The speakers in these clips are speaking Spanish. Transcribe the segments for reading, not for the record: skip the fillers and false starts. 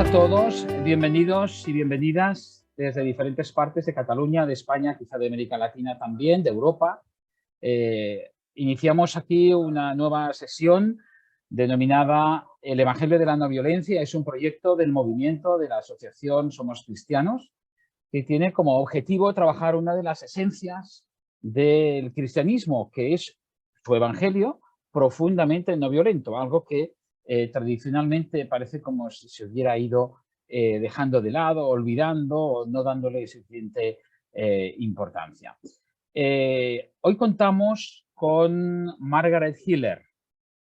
a todos, bienvenidos y bienvenidas desde diferentes partes de Cataluña, de España, quizá de América Latina también, de Europa. Iniciamos aquí una nueva sesión denominada El Evangelio de la No Violencia. Es un proyecto del movimiento de la asociación Somos Cristianos, que tiene como objetivo trabajar una de las esencias del cristianismo, que es su evangelio profundamente no violento, algo que tradicionalmente parece como si se hubiera ido dejando de lado, olvidando o no dándole suficiente importancia. Hoy contamos con Margaret Hiller.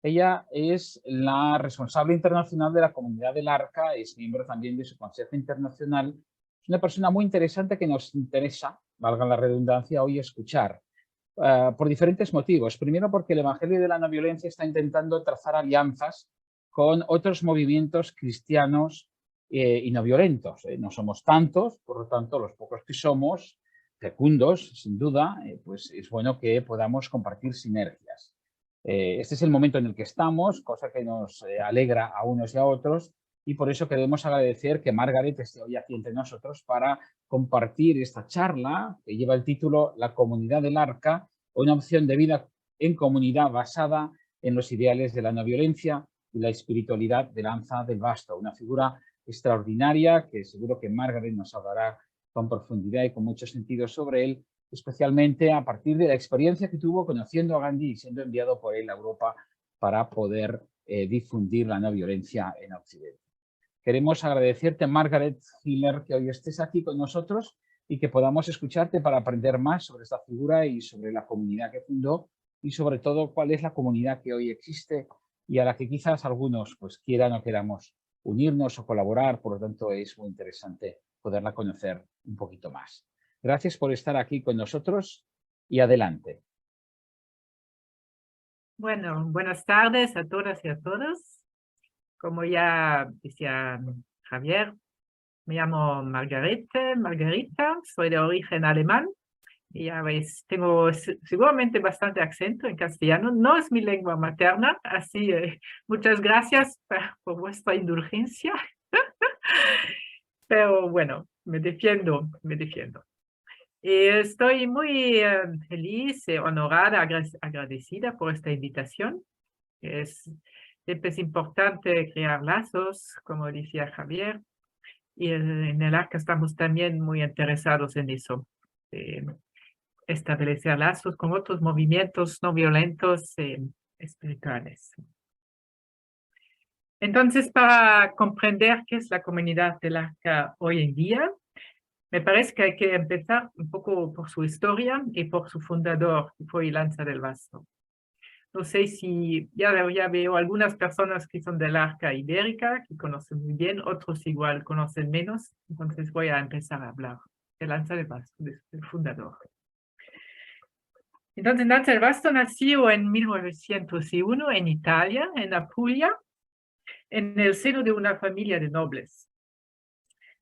Ella es la responsable internacional de la Comunidad del Arca, es miembro también de su Consejo Internacional. Es una persona muy interesante que nos interesa, valga la redundancia, hoy escuchar, por diferentes motivos. Primero, porque el Evangelio de la No Violencia está intentando trazar alianzas con otros movimientos cristianos y no violentos. No somos tantos, por lo tanto, los pocos que somos, fecundos, sin duda, pues es bueno que podamos compartir sinergias. Este es el momento en el que estamos, cosa que nos alegra a unos y a otros, y por eso queremos agradecer que Margaret esté hoy aquí entre nosotros para compartir esta charla que lleva el título La Comunidad del Arca, una opción de vida en comunidad basada en los ideales de la no violencia y la espiritualidad de Lanza del Basto, una figura extraordinaria que seguro que Margaret nos hablará con profundidad y con mucho sentido sobre él, especialmente a partir de la experiencia que tuvo conociendo a Gandhi y siendo enviado por él a Europa para poder difundir la no violencia en Occidente. Queremos agradecerte, Margaret Hiller, que hoy estés aquí con nosotros y que podamos escucharte para aprender más sobre esta figura y sobre la comunidad que fundó y sobre todo cuál es la comunidad que hoy existe y a la que quizás algunos pues quieran o queramos unirnos o colaborar. Por lo tanto, es muy interesante poderla conocer un poquito más. Gracias por estar aquí con nosotros y adelante. Bueno, buenas tardes a todas y a todos. Como ya decía Javier, me llamo Margarita, soy de origen alemán y ya veis, tengo seguramente bastante acento en castellano. No es mi lengua materna, así muchas gracias por vuestra indulgencia. Pero bueno, me defiendo. Estoy muy feliz, honorada, agradecida por esta invitación. Siempre es importante crear lazos, como decía Javier, y en el Arca estamos también muy interesados en eso, establecer lazos con otros movimientos no violentos espirituales. Entonces, para comprender qué es la comunidad del Arca hoy en día, me parece que hay que empezar un poco por su historia y por su fundador, que fue Lanza del Basto. No sé si ya veo algunas personas que son del Arca Ibérica, que conocen muy bien, otros igual conocen menos. Entonces voy a empezar a hablar de Lanza del Basto, del fundador. Entonces Lanza del Basto nació en 1901 en Italia, en Apulia, en el seno de una familia de nobles.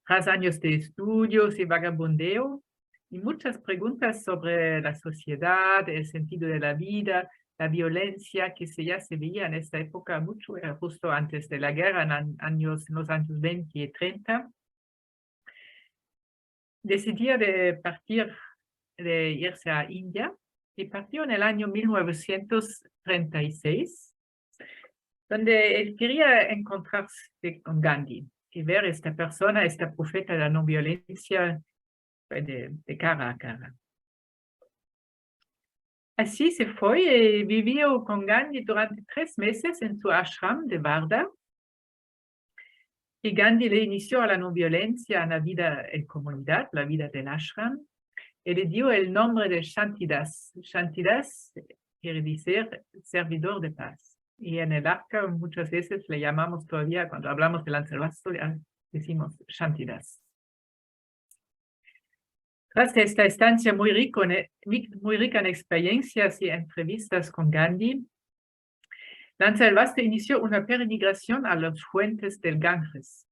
Tras años de estudios y vagabundeo, y muchas preguntas sobre la sociedad, el sentido de la vida, la violencia que ya se veía en esta época mucho, era justo antes de la guerra, en los años 20 y 30. Decidía de irse a India y partió en el año 1936, donde él quería encontrarse con Gandhi y ver esta persona, esta profeta de la no violencia de cara a cara. Así se fue y vivió con Gandhi durante 3 meses en su ashram de Varda. Y Gandhi le inició a la no violencia en la vida en comunidad, la vida del ashram, y le dio el nombre de Shantidas. Shantidas quiere decir servidor de paz. Y en el Arca muchas veces le llamamos todavía, cuando hablamos de Lanza del Basto, decimos Shantidas. Tras esta estancia muy rica en experiencias y entrevistas con Gandhi, Lanza del Basto inició una peregrinación a las fuentes del Ganges.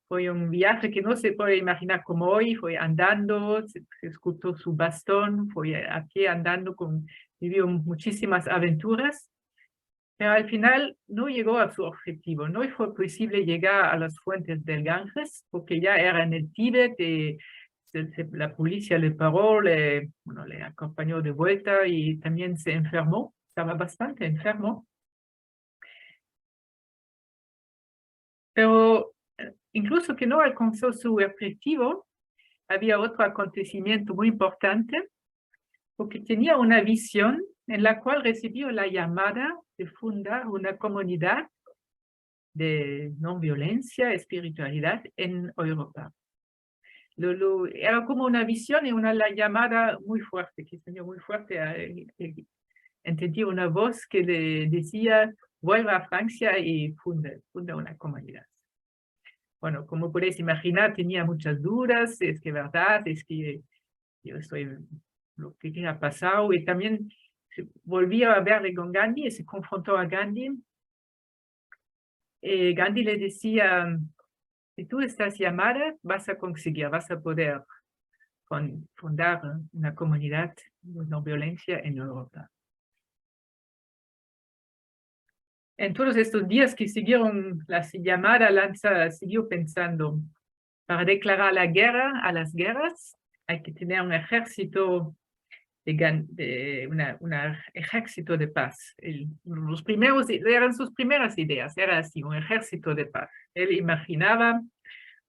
Fue un viaje que no se puede imaginar como hoy, fue andando, se escultó su bastón, fue a pie andando, vivió muchísimas aventuras. pero al final no llegó a su objetivo. No fue posible llegar a las fuentes del Ganges porque ya era en el Tíbet y la policía le paró, le acompañó de vuelta y también se enfermó. Estaba bastante enfermo. Pero incluso que no alcanzó su objetivo, había otro acontecimiento muy importante porque tenía una visión en la cual recibió la llamada de fundar una comunidad de no violencia, espiritualidad en Europa. Era como una visión y una llamada muy fuerte, que tenía muy fuerte. Entendí una voz que le decía, vuelva a Francia y funda una comunidad. Bueno, como podéis imaginar, tenía muchas dudas, es que verdad, es que yo soy lo que ha pasado, y también volvió a verle con Gandhi y se confrontó a Gandhi. Gandhi le decía, si tú estás llamada, vas a conseguir, vas a poder fundar una comunidad de no violencia en Europa. En todos estos días que siguieron la llamada, Lanza siguió pensando, para declarar la guerra a las guerras hay que tener un ejército un ejército de paz. Eran sus primeras ideas, era así, un ejército de paz. Él imaginaba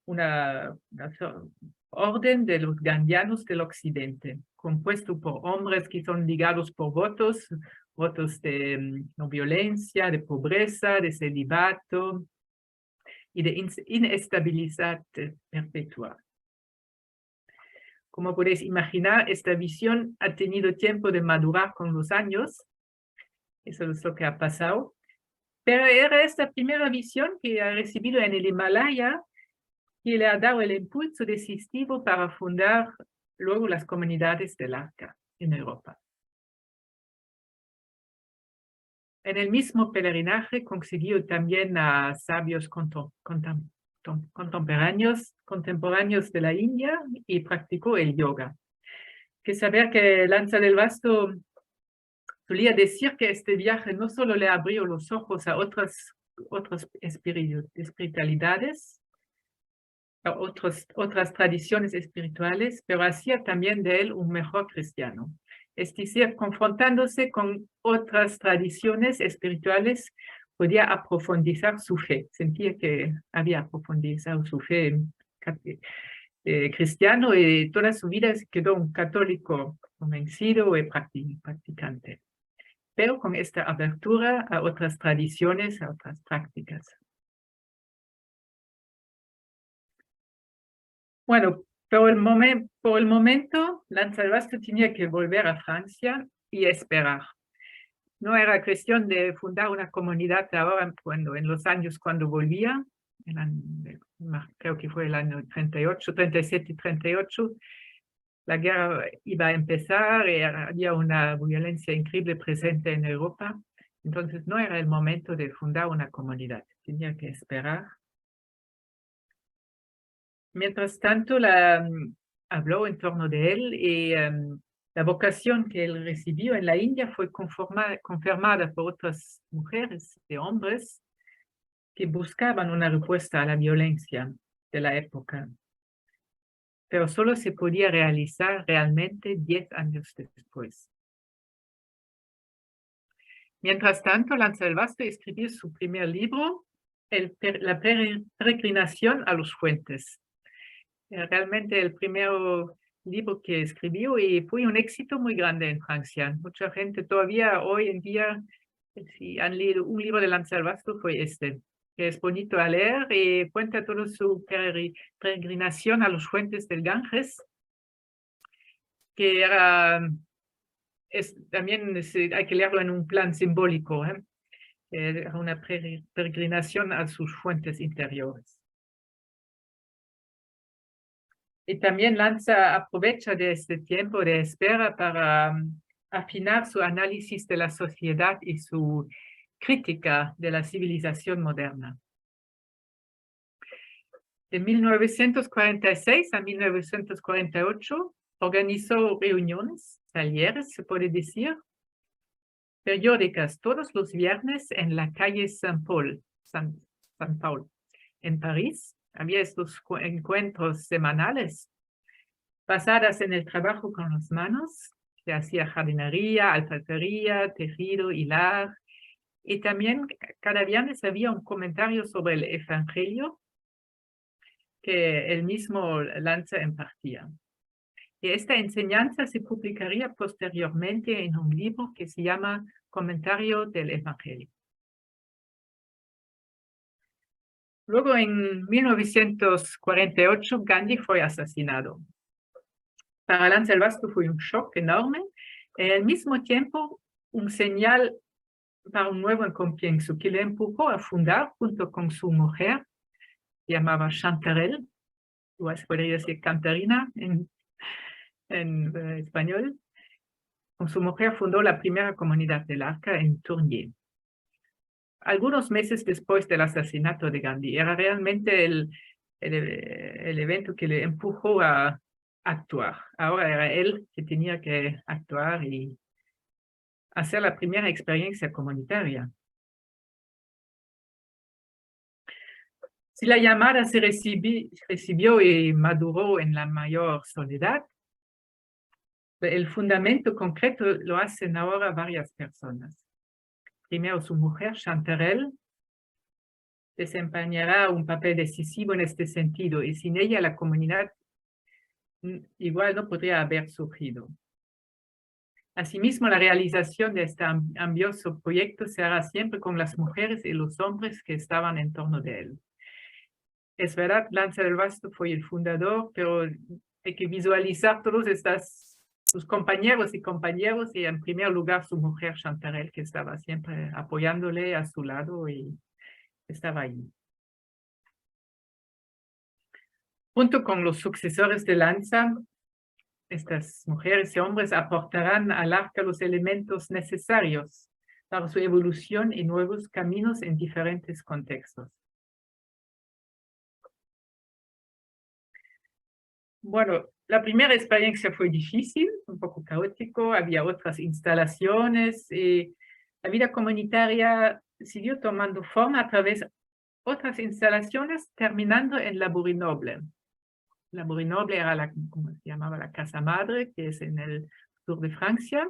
una orden de los gandhianos del occidente, compuesto por hombres que son ligados por votos de no violencia, de pobreza, de celibato y de inestabilidad perpetua. Como podéis imaginar, esta visión ha tenido tiempo de madurar con los años. Eso es lo que ha pasado. Pero era esta primera visión que ha recibido en el Himalaya que le ha dado el impulso decisivo para fundar luego las comunidades del Arca en Europa. En el mismo peregrinaje consiguió también a sabios contemporáneos de la India y practicó el yoga. Que saber que Lanza del Vasto solía decir que este viaje no solo le abrió los ojos a otras espiritualidades, a otras tradiciones espirituales, pero hacía también de él un mejor cristiano. Es decir, confrontándose con otras tradiciones espirituales, podía aprofundizar su fe. Sentía que había aprofundizado su fe cristiano y toda su vida quedó un católico convencido y practicante, pero con esta apertura a otras tradiciones, a otras prácticas. Bueno, por el momento, Lanza del Vasto tenía que volver a Francia y esperar. No era cuestión de fundar una comunidad ahora, en los años cuando volvía, creo que fue el año 37 y 38, la guerra iba a empezar y había una violencia increíble presente en Europa. Entonces no era el momento de fundar una comunidad, tenía que esperar. Mientras tanto, habló en torno de él y la vocación que él recibió en la India fue confirmada por otras mujeres y hombres que buscaban una respuesta a la violencia de la época. Pero solo se podía realizar realmente 10 años después. Mientras tanto, Lanza del Vasto escribió su primer libro, La peregrinación a los fuentes. Realmente el primer libro que escribió y fue un éxito muy grande en Francia. Mucha gente todavía hoy en día, si han leído un libro de Lanza del Vasto, fue este, que es bonito a leer y cuenta toda su peregrinación a los fuentes del Ganges, que era, también hay que leerlo en un plan simbólico, era una peregrinación a sus fuentes interiores. Y también Lanza aprovecha de este tiempo de espera para afinar su análisis de la sociedad y su crítica de la civilización moderna. De 1946 a 1948 organizó reuniones, talleres, se puede decir, periódicas todos los viernes en la calle San Paul, en París. Había estos encuentros semanales basadas en el trabajo con las manos. Se hacía jardinería, alfarería, tejido, hilar. Y también cada viernes había un comentario sobre el Evangelio que él mismo Lanza impartía. Y esta enseñanza se publicaría posteriormente en un libro que se llama Comentario del Evangelio. Luego, en 1948, Gandhi fue asesinado. Para Lanza el Vasto fue un shock enorme y al mismo tiempo un señal para un nuevo comienzo que le empujó a fundar junto con su mujer, se llamaba Chanterelle, o se podría decir Cantarina en español. Con su mujer fundó la primera comunidad del Arca en Tournier. Algunos meses después del asesinato de Gandhi, era realmente el evento que le empujó a actuar. Ahora era él que tenía que actuar y hacer la primera experiencia comunitaria. Si la llamada se recibió y maduró en la mayor soledad, el fundamento concreto lo hacen ahora varias personas. Primero, su mujer, Chanterelle, desempeñará un papel decisivo en este sentido, y sin ella la comunidad igual no podría haber surgido. Asimismo, la realización de este ambicioso proyecto se hará siempre con las mujeres y los hombres que estaban en torno de él. Es verdad, Lanza del Vasto fue el fundador, pero hay que visualizar todos sus compañeros y en primer lugar su mujer Chanterelle, que estaba siempre apoyándole a su lado y estaba ahí. Junto con los sucesores de Lanza, estas mujeres y hombres aportarán al Arca los elementos necesarios para su evolución y nuevos caminos en diferentes contextos. Bueno, la primera experiencia fue difícil, un poco caótico, había otras instalaciones y la vida comunitaria siguió tomando forma a través de otras instalaciones, terminando en la Bourg-Noble. La Bourg-Noble era como se llamaba, la casa madre, que es en el sur de Francia,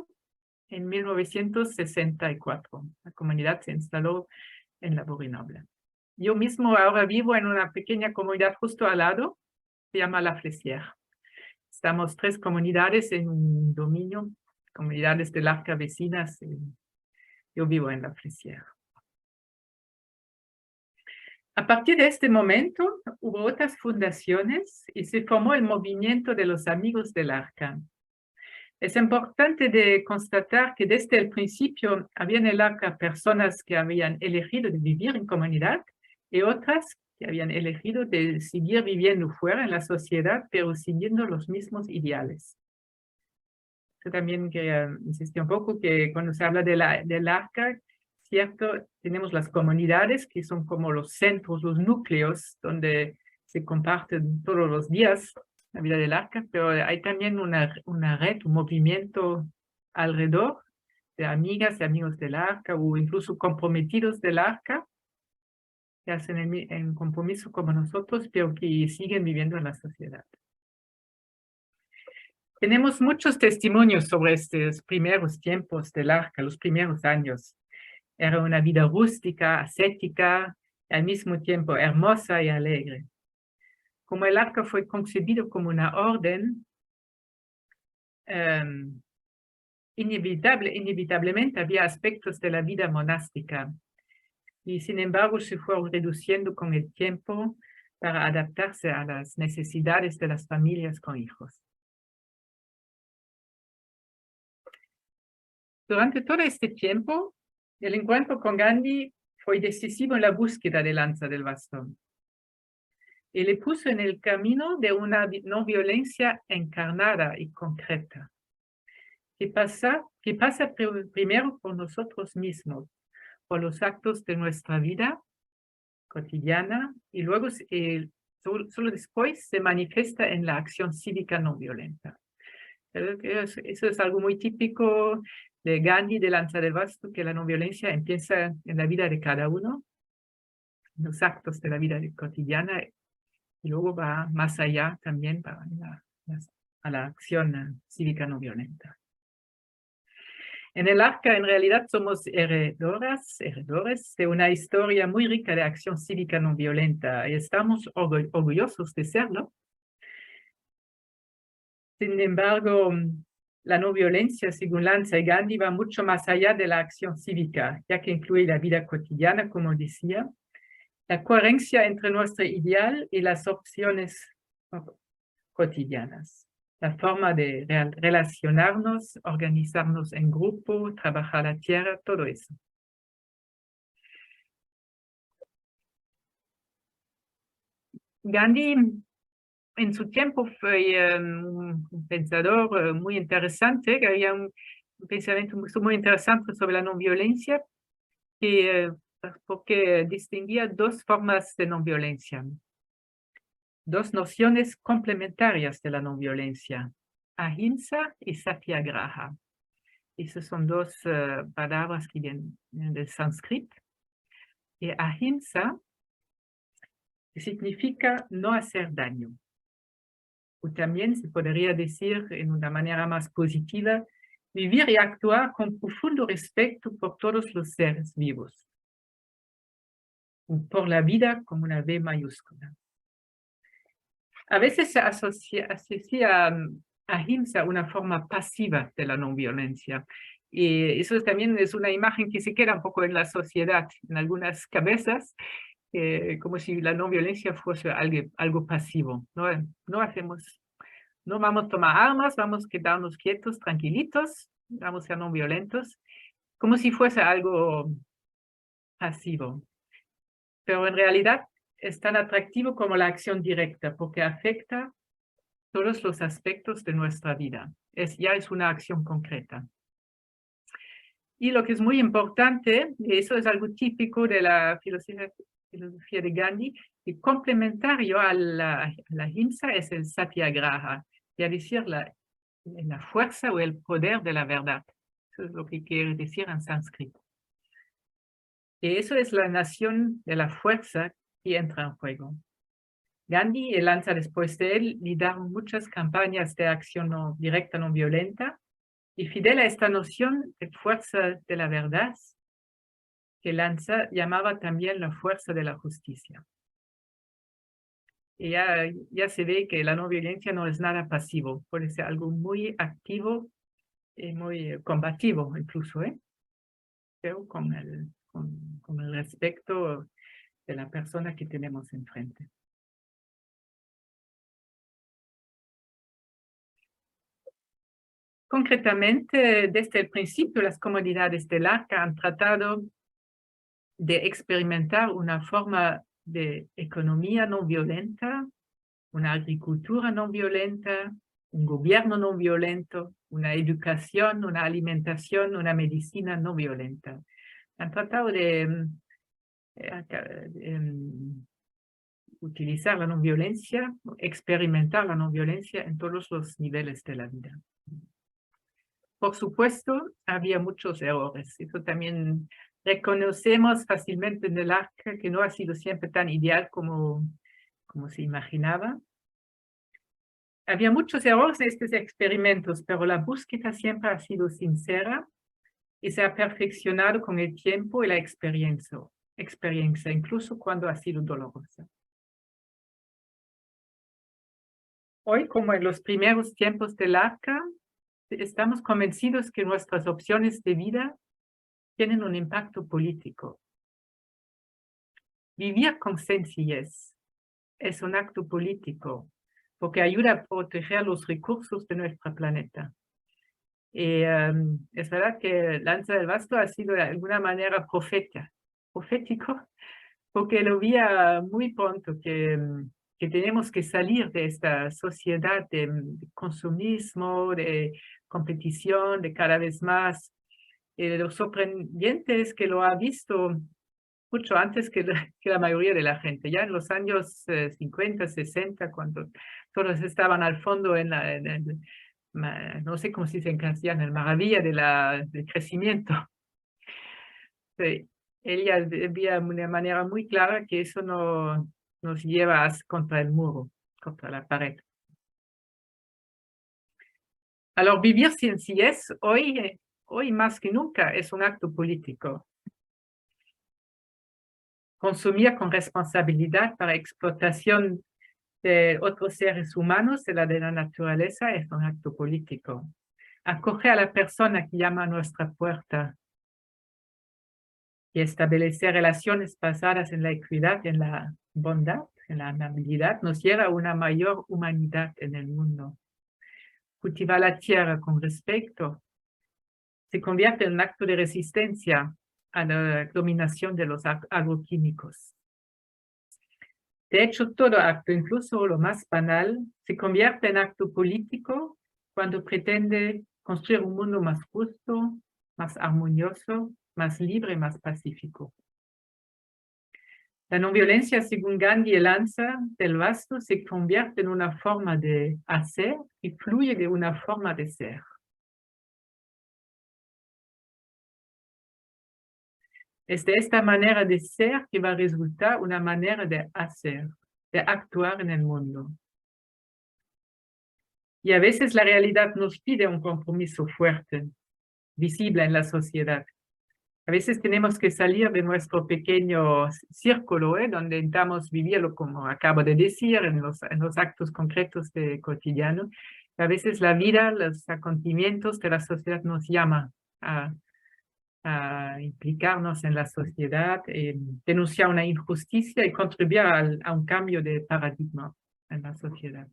en 1964. La comunidad se instaló en la Bourg-Noble. Yo mismo ahora vivo en una pequeña comunidad justo al lado, se llama La Flessière. Estamos 3 comunidades en un dominio, comunidades del Arca vecinas. Yo vivo en La Flessière. A partir de este momento hubo otras fundaciones y se formó el movimiento de los Amigos del Arca. Es importante de constatar que desde el principio había en el Arca personas que habían elegido de vivir en comunidad y otras que habían elegido de seguir viviendo fuera en la sociedad, pero siguiendo los mismos ideales. Yo también quería insistir un poco que cuando se habla del Arca, cierto, tenemos las comunidades que son como los centros, los núcleos, donde se comparten todos los días la vida del Arca, pero hay también una red, un movimiento alrededor de amigas y amigos del Arca, o incluso comprometidos del Arca, que hacen el compromiso como nosotros, pero que siguen viviendo en la sociedad. Tenemos muchos testimonios sobre estos primeros tiempos del Arca, los primeros años. Era una vida rústica, ascética, al mismo tiempo hermosa y alegre. Como el Arca fue concebido como una orden, inevitablemente había aspectos de la vida monástica, y sin embargo se fue reduciendo con el tiempo para adaptarse a las necesidades de las familias con hijos. Durante todo este tiempo, el encuentro con Gandhi fue decisivo en la búsqueda de Lanza del Bastón. Y le puso en el camino de una no violencia encarnada y concreta, que pasa primero por nosotros mismos, por los actos de nuestra vida cotidiana, y luego solo después se manifiesta en la acción cívica no violenta. Eso es algo muy típico de Gandhi, de Lanza del Vasto, que la no violencia empieza en la vida de cada uno, en los actos de la vida cotidiana, y luego va más allá también a la acción cívica no violenta. En el ARCA, en realidad, somos heredores de una historia muy rica de acción cívica no violenta y estamos orgullosos de serlo. Sin embargo, la no violencia, según Lanza y Gandhi, va mucho más allá de la acción cívica, ya que incluye la vida cotidiana, como decía, la coherencia entre nuestro ideal y las opciones cotidianas, la forma de relacionarnos, organizarnos en grupo, trabajar la tierra, todo eso. Gandhi en su tiempo fue un pensador muy interesante, que había un pensamiento muy interesante sobre la no violencia, porque distinguía dos formas de no violencia, dos nociones complementarias de la no violencia, ahimsa y satyagraha. Esas son dos palabras que vienen del sánscrito. Y ahimsa significa no hacer daño. O también se podría decir en una manera más positiva, vivir y actuar con profundo respeto por todos los seres vivos. Por la vida con una V mayúscula. A veces se asocia ahimsa a una forma pasiva de la no violencia. Y eso también es una imagen que se queda un poco en la sociedad, en algunas cabezas, como si la no violencia fuese algo pasivo. No vamos a tomar armas, vamos a quedarnos quietos, tranquilitos, vamos a ser no violentos, como si fuese algo pasivo. Pero en realidad es tan atractivo como la acción directa, porque afecta todos los aspectos de nuestra vida. Ya es una acción concreta. Y lo que es muy importante, y eso es algo típico de la filosofía de Gandhi, y complementario a la ahimsa es el satyagraha, es decir, la fuerza o el poder de la verdad. Eso es lo que quiere decir en sánscrito. Y eso es la nación de la fuerza que entra en juego. Gandhi y Lanza después de él lideraron muchas campañas de acción directa no violenta y fidel a esta noción de fuerza de la verdad, que Lanza llamaba también la fuerza de la justicia. Y ya se ve que la no violencia no es nada pasivo, puede ser algo muy activo y muy combativo incluso, pero con el respeto de la persona que tenemos enfrente. Concretamente, desde el principio, las comunidades del ARCA han tratado de experimentar una forma de economía no violenta, una agricultura no violenta, un gobierno no violento, una educación, una alimentación, una medicina no violenta. Han tratado de utilizar la no violencia, experimentar la no violencia en todos los niveles de la vida. Por supuesto, había muchos errores. Eso también reconocemos fácilmente en el ARCA, que no ha sido siempre tan ideal como se imaginaba. Había muchos errores en estos experimentos, pero la búsqueda siempre ha sido sincera y se ha perfeccionado con el tiempo y la experiencia, incluso cuando ha sido dolorosa. Hoy, como en los primeros tiempos del ARCA, estamos convencidos que nuestras opciones de vida tienen un impacto político. Vivir con sencillez es un acto político porque ayuda a proteger los recursos de nuestro planeta. Y es verdad que Lanza del Vasto ha sido de alguna manera profético, porque lo vi muy pronto que tenemos que salir de esta sociedad de consumismo, de competición, de cada vez más. Lo sorprendente es que lo ha visto mucho antes que la mayoría de la gente. Ya en los años 50, 60, cuando todos estaban al fondo no sé cómo se dice en castellano, el maravilla del crecimiento. Sí, ella veía de una manera muy clara que eso no nos lleva contra el muro, contra la pared. Alors, vivir sencillez hoy más que nunca es un acto político. Consumir con responsabilidad para explotación de otros seres humanos, de la naturaleza, es un acto político. Acoger a la persona que llama a nuestra puerta y establecer relaciones basadas en la equidad, en la bondad, en la amabilidad, nos lleva a una mayor humanidad en el mundo. Cultivar la tierra con respeto se convierte en un acto de resistencia a la dominación de los agroquímicos. De hecho, todo acto, incluso lo más banal, se convierte en acto político cuando pretende construir un mundo más justo, más armonioso, más libre y más pacífico. La no violencia, según Gandhi y Lanza del Vasto, se convierte en una forma de hacer y fluye de una forma de ser. Es de esta manera de ser que va a resultar una manera de hacer, de actuar en el mundo. Y a veces la realidad nos pide un compromiso fuerte, visible en la sociedad. A veces tenemos que salir de nuestro pequeño círculo, donde intentamos vivirlo, como acabo de decir, en los actos concretos de cotidiano. A veces la vida, los acontecimientos de la sociedad nos llama a implicarnos en la sociedad, denunciar una injusticia y contribuir a un cambio de paradigma en la sociedad.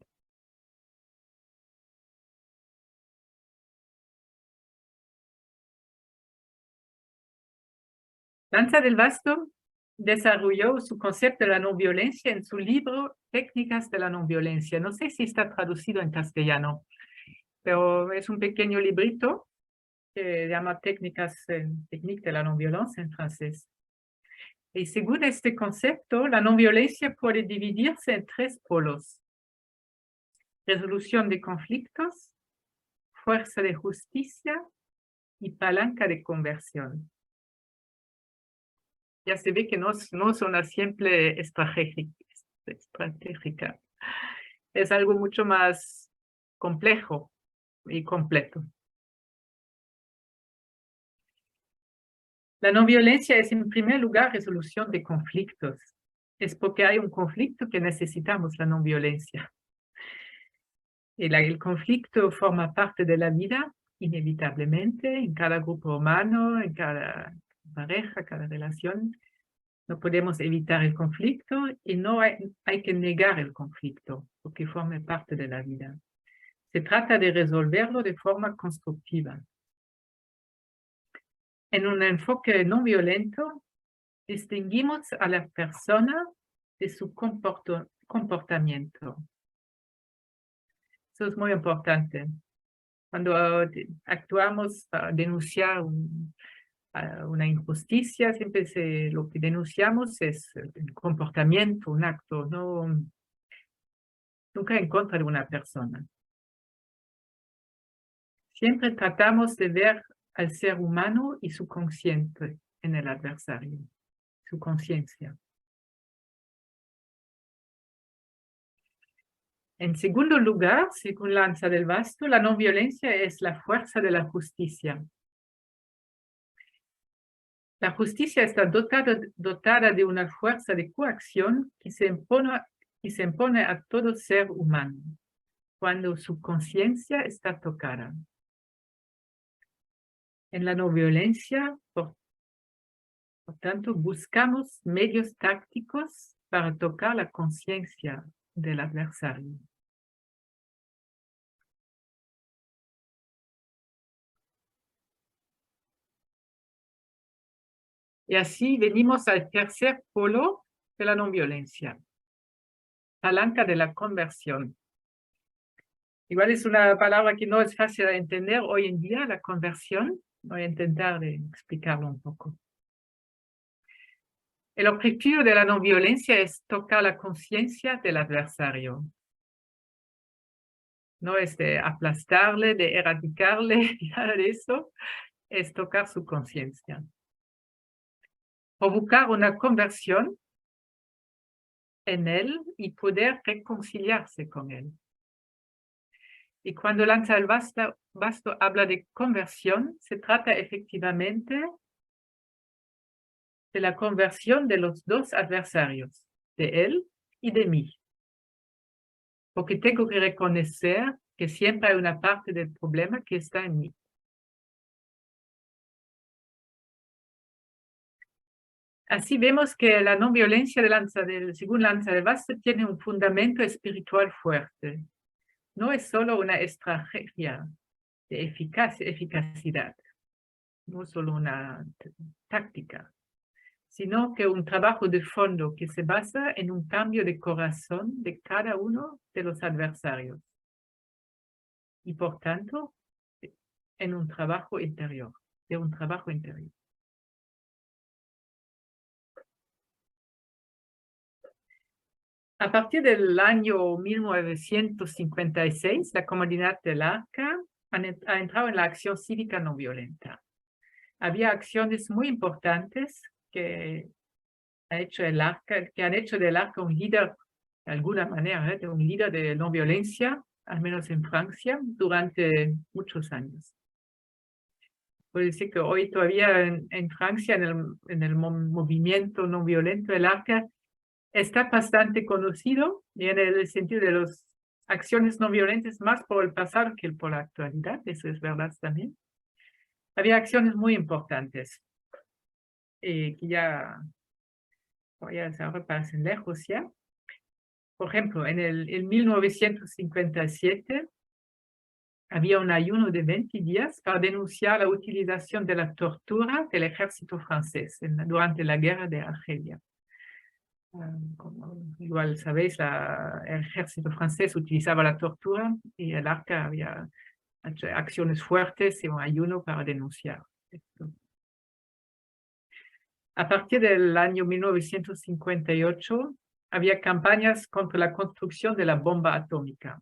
Lanza del Vasto desarrolló su concepto de la no violencia en su libro Técnicas de la no violencia. No sé si está traducido en castellano, pero es un pequeño librito que se llama Técnicas de la no violencia en francés. Y según este concepto, la no violencia puede dividirse en 3 polos: resolución de conflictos, fuerza de justicia y palanca de conversión. Ya se ve que no es una simple estratégica. Es algo mucho más complejo y completo. La no violencia es en primer lugar resolución de conflictos. Es porque hay un conflicto que necesitamos la no violencia. Y el conflicto forma parte de la vida, inevitablemente, en cada grupo humano, en cada pareja, cada relación. No podemos evitar el conflicto y no hay que negar el conflicto, porque forma parte de la vida. Se trata de resolverlo de forma constructiva. En un enfoque no violento, distinguimos a la persona de su comportamiento. Eso es muy importante. Cuando actuamos para denunciar una injusticia, siempre lo que denunciamos es el comportamiento, un acto, nunca en contra de una persona. Siempre tratamos de ver al ser humano y su consciente en el adversario, su conciencia. En segundo lugar, según Lanza del Vasto, la no violencia es la fuerza de la justicia. La justicia está dotada de una fuerza de coacción que se impone a todo ser humano cuando su conciencia está tocada. En la no violencia, por tanto, buscamos medios tácticos para tocar la conciencia del adversario. Y así venimos al tercer polo de la no violencia, palanca de la conversión. Igual es una palabra que no es fácil de entender hoy en día, la conversión. Voy a intentar explicarlo un poco. El objetivo de la no violencia es tocar la conciencia del adversario. No es de aplastarle, de erradicarle, nada de eso. Es tocar su conciencia. Provocar una conversión en él y poder reconciliarse con él. Y cuando Lanza del Basto habla de conversión, se trata efectivamente de la conversión de los dos adversarios, de él y de mí. Porque tengo que reconocer que siempre hay una parte del problema que está en mí. Así vemos que la no violencia según Lanza del Basto tiene un fundamento espiritual fuerte. No es solo una estrategia de eficacidad, no solo una táctica, sino que un trabajo de fondo que se basa en un cambio de corazón de cada uno de los adversarios y por tanto en un trabajo interior, de un trabajo interior. A partir del año 1956, la comunidad del Arca ha entrado en la acción cívica no violenta. Había acciones muy importantes que han hecho del Arca un líder, de alguna manera, un líder de no violencia, al menos en Francia, durante muchos años. Puedo decir que hoy todavía en Francia, en el movimiento no violento del Arca, está bastante conocido y en el sentido de las acciones no violentas más por el pasado que por la actualidad, eso es verdad también. Había acciones muy importantes que ya se parecen lejos ya. Por ejemplo, en 1957 había un ayuno de 20 días para denunciar la utilización de la tortura del ejército francés durante la guerra de Argelia. Como igual sabéis, el ejército francés utilizaba la tortura y el Arca había hecho acciones fuertes y un ayuno para denunciar esto. A partir del año 1958 había campañas contra la construcción de la bomba atómica.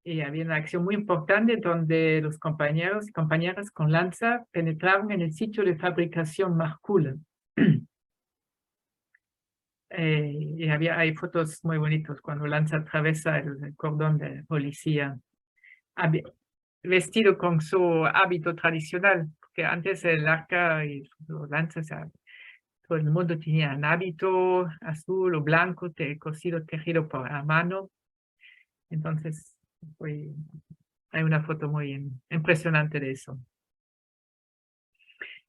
Y había una acción muy importante donde los compañeros y compañeras con lanza penetraron en el sitio de fabricación Marcoule. Y hay fotos muy bonitas cuando Lanza atraviesa el cordón de policía vestido con su hábito tradicional, porque antes el Arca y los Lanzas, todo el mundo tenía un hábito azul o blanco, tejido por a mano. Entonces, hay una foto muy impresionante de eso.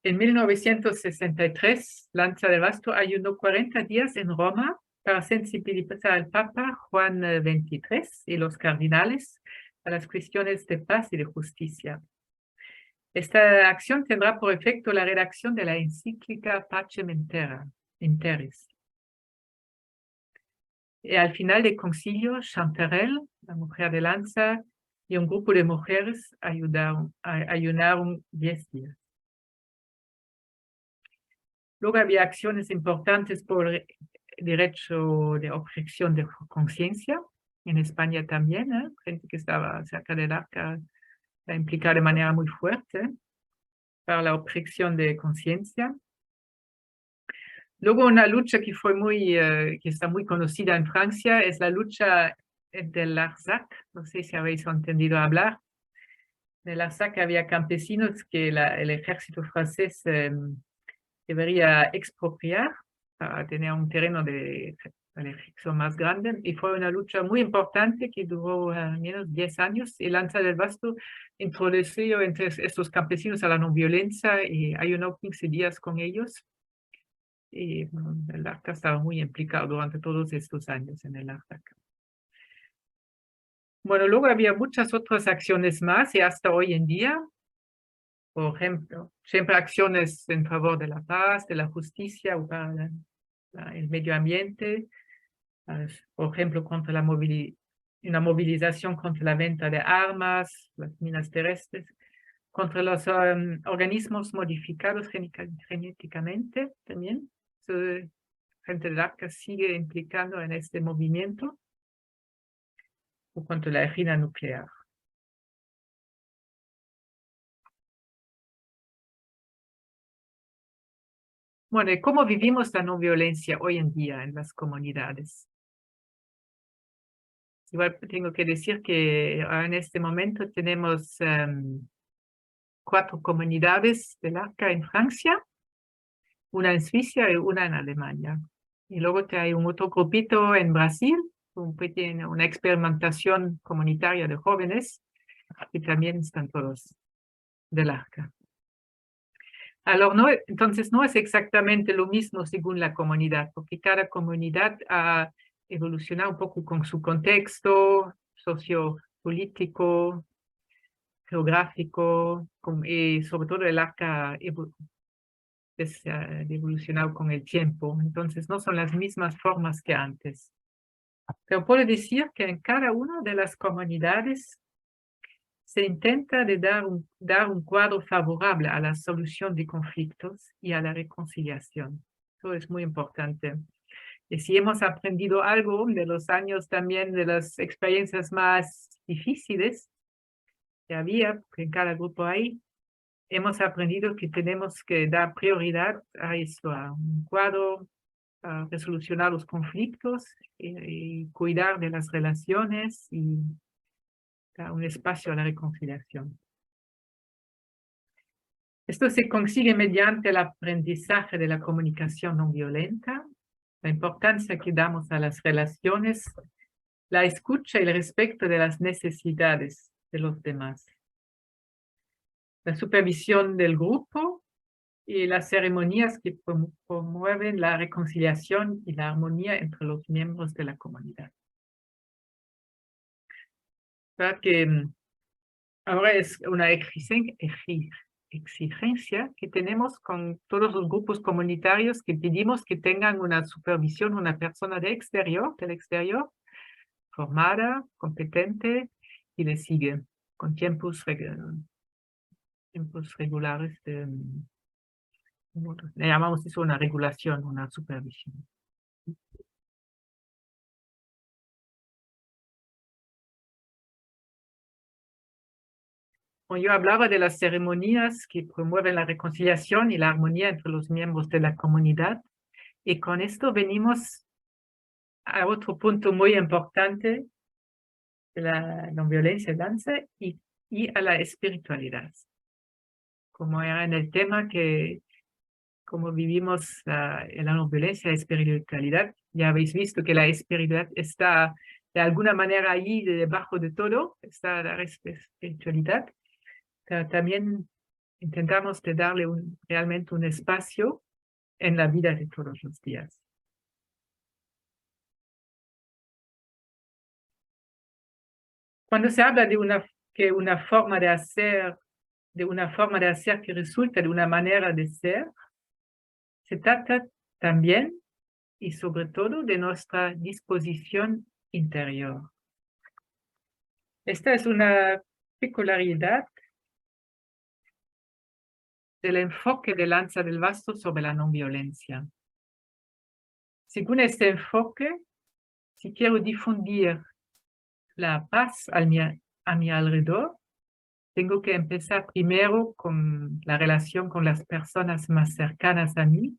En 1963, Lanza del Basto ayunó 40 días en Roma para sensibilizar al Papa Juan XXIII y los cardinales a las cuestiones de paz y de justicia. Esta acción tendrá por efecto la redacción de la encíclica Pacem Interis. Y al final del concilio, Chanterelle, la mujer de Lanza, y un grupo de mujeres ayunaron 10 días. Luego había acciones importantes por el derecho de objeción de conciencia, en España también, gente que estaba cerca del Arca la implicaba de manera muy fuerte para la objeción de conciencia. Luego una lucha que que está muy conocida en Francia es la lucha del Larzac, no sé si habéis entendido hablar. En el Larzac había campesinos que el ejército francés debería expropiar para tener un terreno de elección más grande, y fue una lucha muy importante que duró al menos 10 años, y Lanza del Basto introdujo entre estos campesinos a la no violencia y ayunó 15 días con ellos, y el Arca estaba muy implicado durante todos estos años en el Arca. Bueno, luego había muchas otras acciones más y hasta hoy en día. Por ejemplo, siempre acciones en favor de la paz, de la justicia o para el medio ambiente. Por ejemplo, contra una movilización contra la venta de armas, las minas terrestres, contra los organismos modificados genéticamente también. Gente del Arca sigue implicando en este movimiento, o contra la energía nuclear. Bueno, ¿y cómo vivimos la no violencia hoy en día en las comunidades? Igual tengo que decir que en este momento tenemos 4 comunidades del Arca en Francia, una en Suiza y una en Alemania. Y luego hay un otro grupito en Brasil, tiene una experimentación comunitaria de jóvenes, y también están todos del Arca. Entonces no es exactamente lo mismo según la comunidad, porque cada comunidad ha evolucionado un poco con su contexto sociopolítico, geográfico, y sobre todo el Arca ha evolucionado con el tiempo. Entonces no son las mismas formas que antes. Pero puedo decir que en cada una de las comunidades se intenta dar un cuadro favorable a la solución de conflictos y a la reconciliación. Eso es muy importante. Y si hemos aprendido algo de los años también, de las experiencias más difíciles que había, porque en cada grupo hay, hemos aprendido que tenemos que dar prioridad a esto, a un cuadro, a resolucionar los conflictos y cuidar de las relaciones y dar un espacio a la reconciliación. Esto se consigue mediante el aprendizaje de la comunicación no violenta, la importancia que damos a las relaciones, la escucha y el respeto de las necesidades de los demás, la supervisión del grupo y las ceremonias que promueven la reconciliación y la armonía entre los miembros de la comunidad. ¿Verdad que ahora es una exigencia que tenemos con todos los grupos comunitarios que pedimos que tengan una supervisión, una persona del exterior, formada, competente y le sigue con tiempos regulares le llamamos eso una regulación, una supervisión. Bueno, yo hablaba de las ceremonias que promueven la reconciliación y la armonía entre los miembros de la comunidad. Y con esto venimos a otro punto muy importante de la no violencia, danza y a la espiritualidad. Como era en el tema que como vivimos la no violencia, la espiritualidad, ya habéis visto que la espiritualidad está de alguna manera ahí debajo de todo, está la espiritualidad. Pero también intentamos de darle realmente un espacio en la vida de todos los días. Cuando se habla de una forma de hacer que resulta de una manera de ser, se trata también y sobre todo de nuestra disposición interior. Esta es una peculiaridad del enfoque de Lanza del Vasto sobre la no violencia. Según este enfoque, si quiero difundir la paz a mi alrededor, tengo que empezar primero con la relación con las personas más cercanas a mí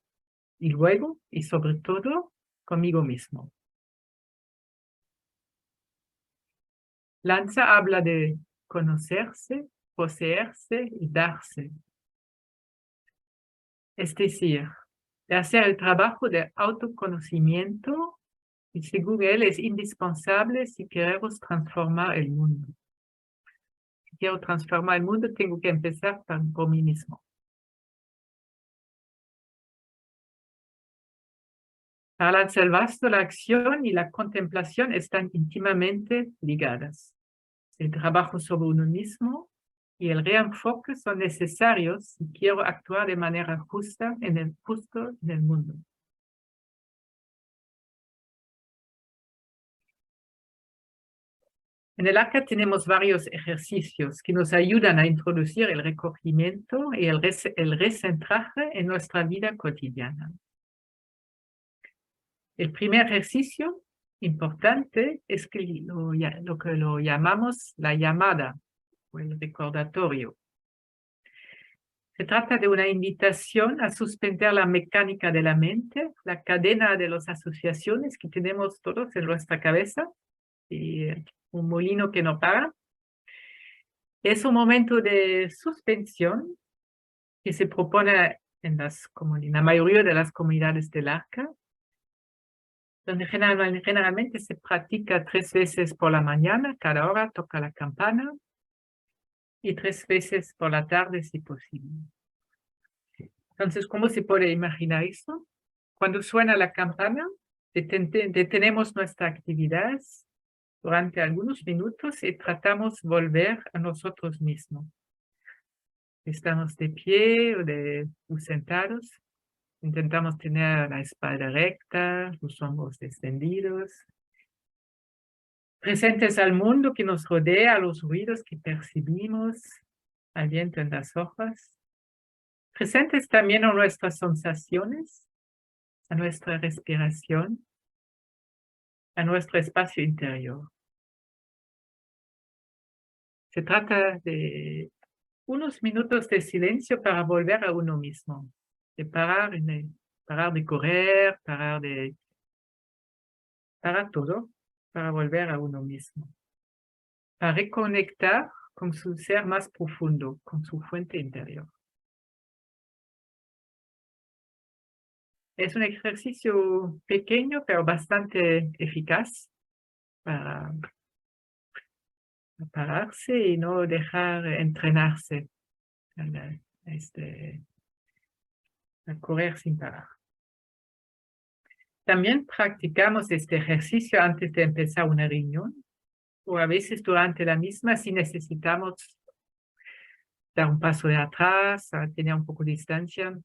y luego, y sobre todo, conmigo mismo. Lanza habla de conocerse, poseerse y darse. Es decir, de hacer el trabajo de autoconocimiento y según él es indispensable si queremos transformar el mundo. Si quiero transformar el mundo, tengo que empezar por mí mismo. Para Lanza del Vasto, la acción y la contemplación están íntimamente ligadas. El trabajo sobre uno mismo y el reenfoque son necesarios si quiero actuar de manera justa en el mundo. En el Arca tenemos varios ejercicios que nos ayudan a introducir el recogimiento y el recentraje en nuestra vida cotidiana. El primer ejercicio importante es lo que lo llamamos la llamada o el recordatorio. Se trata de una invitación a suspender la mecánica de la mente, la cadena de las asociaciones que tenemos todos en nuestra cabeza, y un molino que no para. Es un momento de suspensión que se propone en la mayoría de las comunidades del Arca, donde generalmente se practica 3 veces por la mañana, cada hora toca la campana, y 3 veces por la tarde si posible. Entonces, ¿cómo se puede imaginar esto? Cuando suena la campana, detenemos nuestra actividad durante algunos minutos y tratamos de volver a nosotros mismos. Estamos de pie o sentados, intentamos tener la espalda recta, los hombros extendidos, presentes al mundo que nos rodea, a los ruidos que percibimos, al viento en las hojas, presentes también a nuestras sensaciones, a nuestra respiración, a nuestro espacio interior. Se trata de unos minutos de silencio para volver a uno mismo, de parar de correr, parar todo, para volver a uno mismo, para reconectar con su ser más profundo, con su fuente interior. Es un ejercicio pequeño, pero bastante eficaz para pararse y no dejar entrenarse a correr sin parar. También practicamos este ejercicio antes de empezar una reunión, o a veces durante la misma si necesitamos dar un paso de atrás, tener un poco de distancia.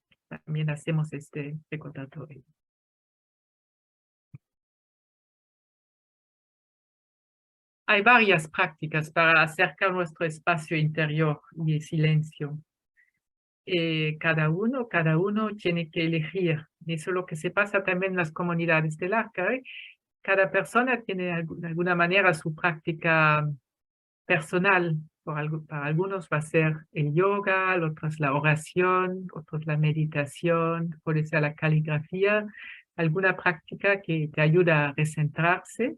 También hacemos este recordatorio. Hay varias prácticas para acercar nuestro espacio interior y el silencio. Cada uno tiene que elegir. Eso es lo que se pasa también en las comunidades del Arca. Cada persona tiene de alguna manera su práctica personal. Para algunos va a ser el yoga, otros la oración, otros la meditación, puede ser la caligrafía, alguna práctica que te ayuda a recentrarse,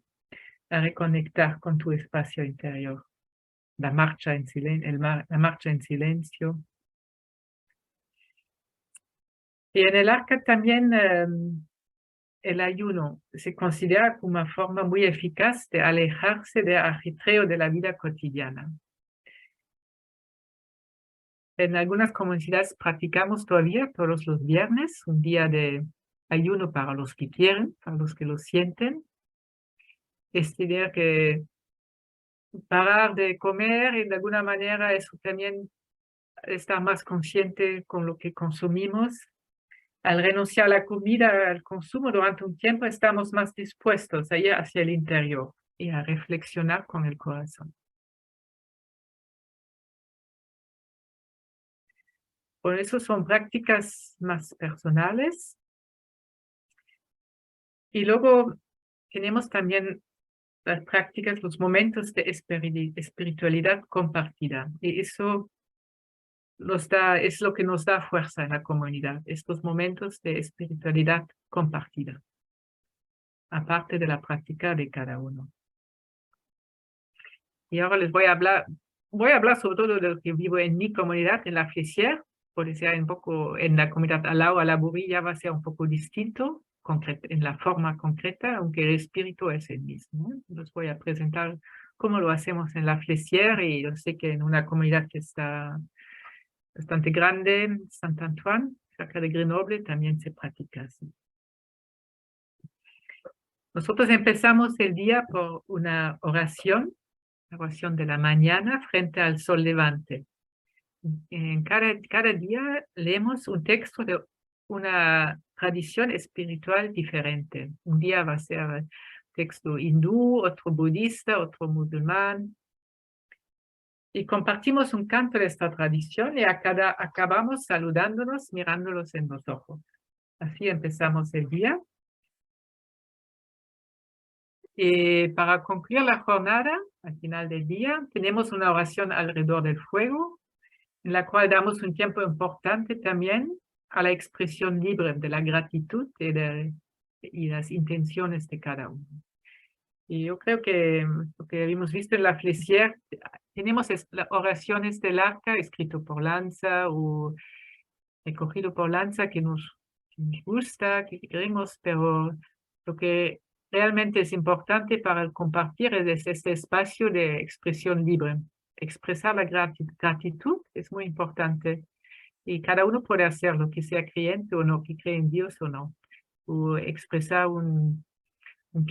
a reconectar con tu espacio interior. La marcha en silencio. Y en el Arca también el ayuno se considera como una forma muy eficaz de alejarse del ajetreo de la vida cotidiana. En algunas comunidades practicamos todavía todos los viernes un día de ayuno para los que quieren, para los que lo sienten. Es tener que parar de comer y de alguna manera eso también estar más consciente con lo que consumimos. Al renunciar a la comida, al consumo durante un tiempo, estamos más dispuestos a ir hacia el interior y a reflexionar con el corazón. Por eso son prácticas más personales. Y luego tenemos también las prácticas, los momentos de espiritualidad compartida. Y eso es lo que nos da fuerza en la comunidad, estos momentos de espiritualidad compartida, aparte de la práctica de cada uno. Y ahora les voy a hablar sobre todo de lo que vivo en mi comunidad, en la Flessière. Puede ser un poco en la comunidad al lado, a la Burilla va a ser un poco distinto, en la forma concreta, aunque el espíritu es el mismo. Les voy a presentar cómo lo hacemos en la Flessière, y yo sé que en una comunidad que está bastante grande, Saint-Antoine, cerca de Grenoble, también se practica así. Nosotros empezamos el día por una oración, la oración de la mañana frente al sol levante. En cada día leemos un texto de una tradición espiritual diferente. Un día va a ser texto hindú, otro budista, otro musulmán. Y compartimos un canto de esta tradición y acabamos saludándonos, mirándolos en los ojos. Así empezamos el día. Y para concluir la jornada, al final del día, tenemos una oración alrededor del fuego, en la cual damos un tiempo importante también a la expresión libre de la gratitud y las intenciones de cada uno. Y yo creo que lo que habíamos visto en la Flessière, tenemos las oraciones del arca escrito por Lanza o recogido por Lanza que nos gusta, que queremos, pero lo que realmente es importante para compartir es este espacio de expresión libre. Expresar la gratitud es muy importante y cada uno puede hacerlo, que sea creyente o no, que cree en Dios o no, o expresar un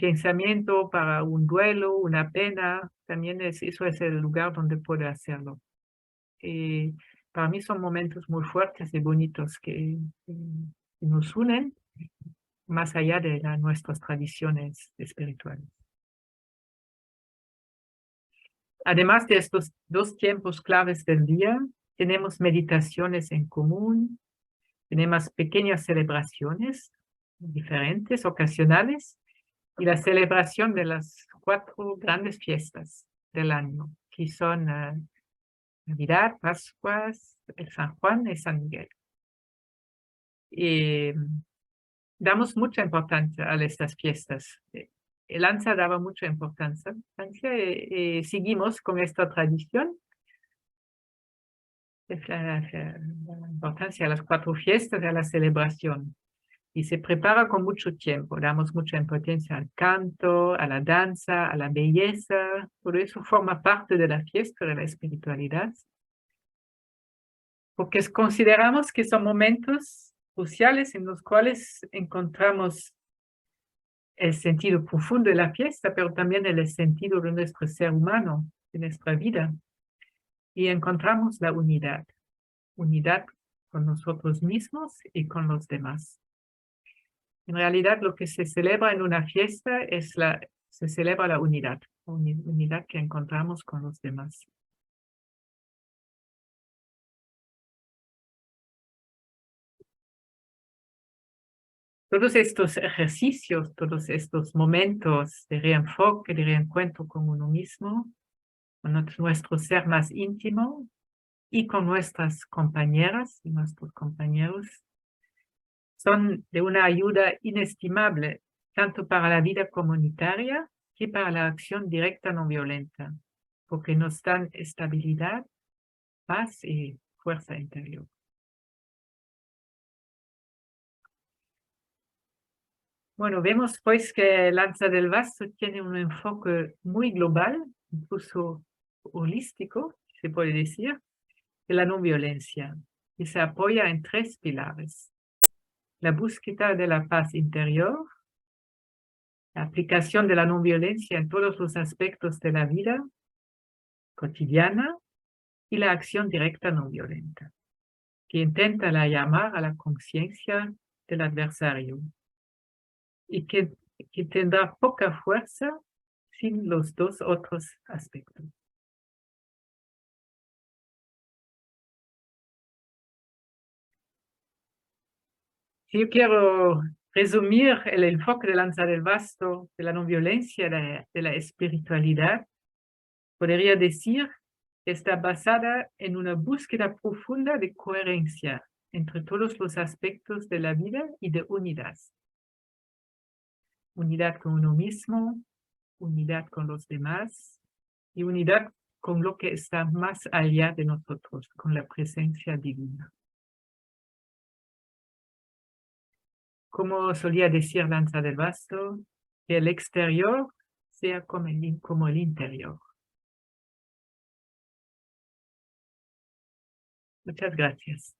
pensamiento para un duelo, una pena, también eso es el lugar donde puede hacerlo. Para mí son momentos muy fuertes y bonitos que nos unen más allá de nuestras tradiciones espirituales. Además de estos 2 tiempos claves del día, tenemos meditaciones en común, tenemos pequeñas celebraciones diferentes, ocasionales, y la celebración de las 4 grandes fiestas del año, que son Navidad, Pascuas, el San Juan y San Miguel. Y damos mucha importancia a estas fiestas. El Lanza daba mucha importancia y seguimos con esta tradición. La importancia de las 4 fiestas de la celebración. Y se prepara con mucho tiempo. Damos mucha importancia al canto, a la danza, a la belleza. Todo eso forma parte de la fiesta, de la espiritualidad. Porque consideramos que son momentos cruciales en los cuales encontramos el sentido profundo de la fiesta, pero también el sentido de nuestro ser humano, de nuestra vida. Y encontramos la unidad. Unidad con nosotros mismos y con los demás. En realidad, lo que se celebra en una fiesta se celebra la unidad que encontramos con los demás. Todos estos ejercicios, todos estos momentos de reenfoque, de reencuentro con uno mismo, con nuestro ser más íntimo y con nuestras compañeras y nuestros compañeros, son de una ayuda inestimable, tanto para la vida comunitaria que para la acción directa no violenta, porque nos dan estabilidad, paz y fuerza interior. Bueno, vemos pues que Lanza del Vasto tiene un enfoque muy global, incluso holístico, se puede decir, de la no violencia, y se apoya en 3 pilares. La búsqueda de la paz interior, la aplicación de la no violencia en todos los aspectos de la vida cotidiana y la acción directa no violenta, que intenta llamar a la conciencia del adversario y que tendrá poca fuerza sin los 2 otros aspectos. Si yo quiero resumir el enfoque de Lanza del Vasto, de la no violencia, de la espiritualidad, podría decir que está basada en una búsqueda profunda de coherencia entre todos los aspectos de la vida y de unidad. Unidad con uno mismo, unidad con los demás y unidad con lo que está más allá de nosotros, con la presencia divina. Como solía decir Lanza del Vasto, que el exterior sea como el interior. Muchas gracias.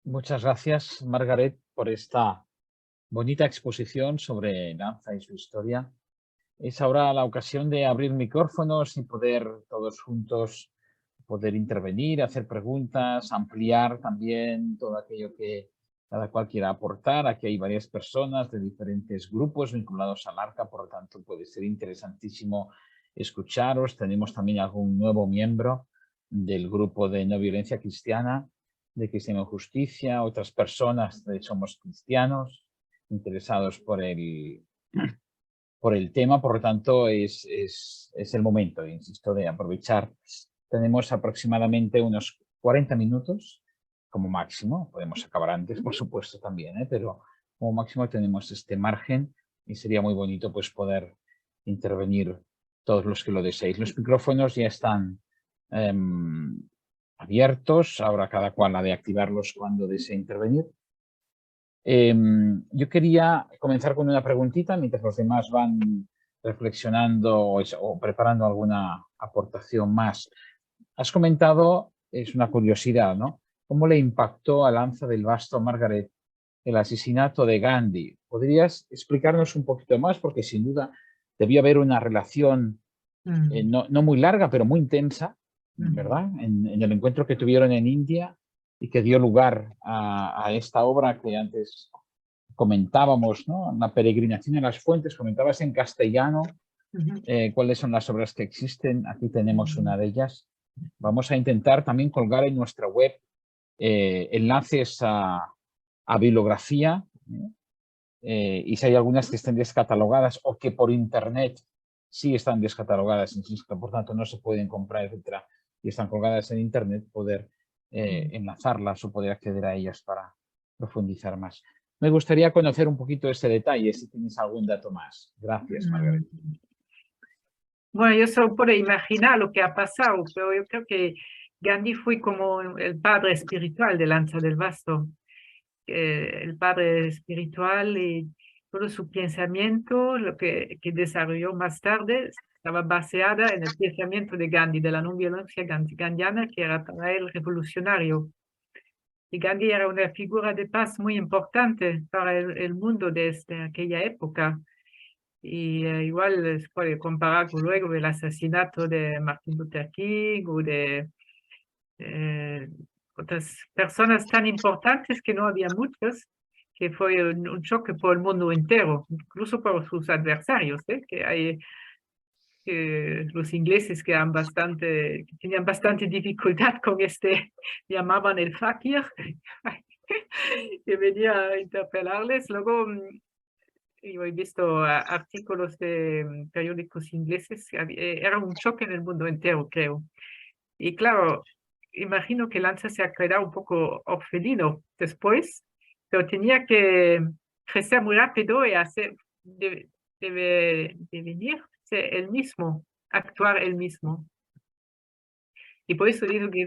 Muchas gracias, Margaret, por esta bonita exposición sobre Lanza y su historia. Es ahora la ocasión de abrir micrófonos y poder todos juntos poder intervenir, hacer preguntas, ampliar también todo aquello que cada cual quiera aportar. Aquí hay varias personas de diferentes grupos vinculados al Arca, por lo tanto puede ser interesantísimo escucharos. Tenemos también algún nuevo miembro del grupo de no violencia cristiana, de Cristiano Justicia, otras personas de Somos Cristianos, interesados por por el tema, por lo tanto es el momento, insisto, de aprovechar. Tenemos aproximadamente unos 40 minutos como máximo, podemos acabar antes, por supuesto, también, pero como máximo tenemos este margen y sería muy bonito pues poder intervenir todos los que lo deseéis. Los micrófonos ya están abiertos, ahora cada cual ha de activarlos cuando desee intervenir. Yo quería comenzar con una preguntita mientras los demás van reflexionando o preparando alguna aportación más. Has comentado, es una curiosidad, ¿no? ¿Cómo le impactó a Lanza del Basto, Margaret, el asesinato de Gandhi? ¿Podrías explicarnos un poquito más? Porque sin duda debió haber una relación no muy larga, pero muy intensa, ¿verdad? En el encuentro que tuvieron en India y que dio lugar a esta obra que antes comentábamos, ¿no? La peregrinación en las fuentes, comentabas en castellano cuáles son las obras que existen. Aquí tenemos una de ellas. Vamos a intentar también colgar en nuestra web enlaces a bibliografía y si hay algunas que estén descatalogadas o que por internet sí están descatalogadas, insisto, por tanto no se pueden comprar, etcétera, y están colgadas en internet, poder enlazarlas o poder acceder a ellas para profundizar más. Me gustaría conocer un poquito ese detalle, si tienes algún dato más. Gracias, Margaret. Bueno, yo solo puedo imaginar lo que ha pasado, pero yo creo que Gandhi fue como el padre espiritual de Lanza del Basto. El padre espiritual y todo su pensamiento, lo que desarrolló más tarde, estaba baseada en el pensamiento de Gandhi, de la no violencia gandhiana, que era para él revolucionario. Y Gandhi era una figura de paz muy importante para el mundo desde aquella época. Y igual se puede comparar con luego el asesinato de Martin Luther King o de otras personas tan importantes que no había muchas, que fue un choque por el mundo entero, incluso por sus adversarios, que hay los ingleses que tenían bastante dificultad con llamaban el fakir, que venía a interpelarles. Luego yo he visto artículos de periódicos ingleses, era un choque en el mundo entero, creo. Y claro, imagino que Lanza se ha quedado un poco orfelino después, pero tenía que crecer muy rápido y devenir ser él mismo, actuar él mismo. Y por eso digo que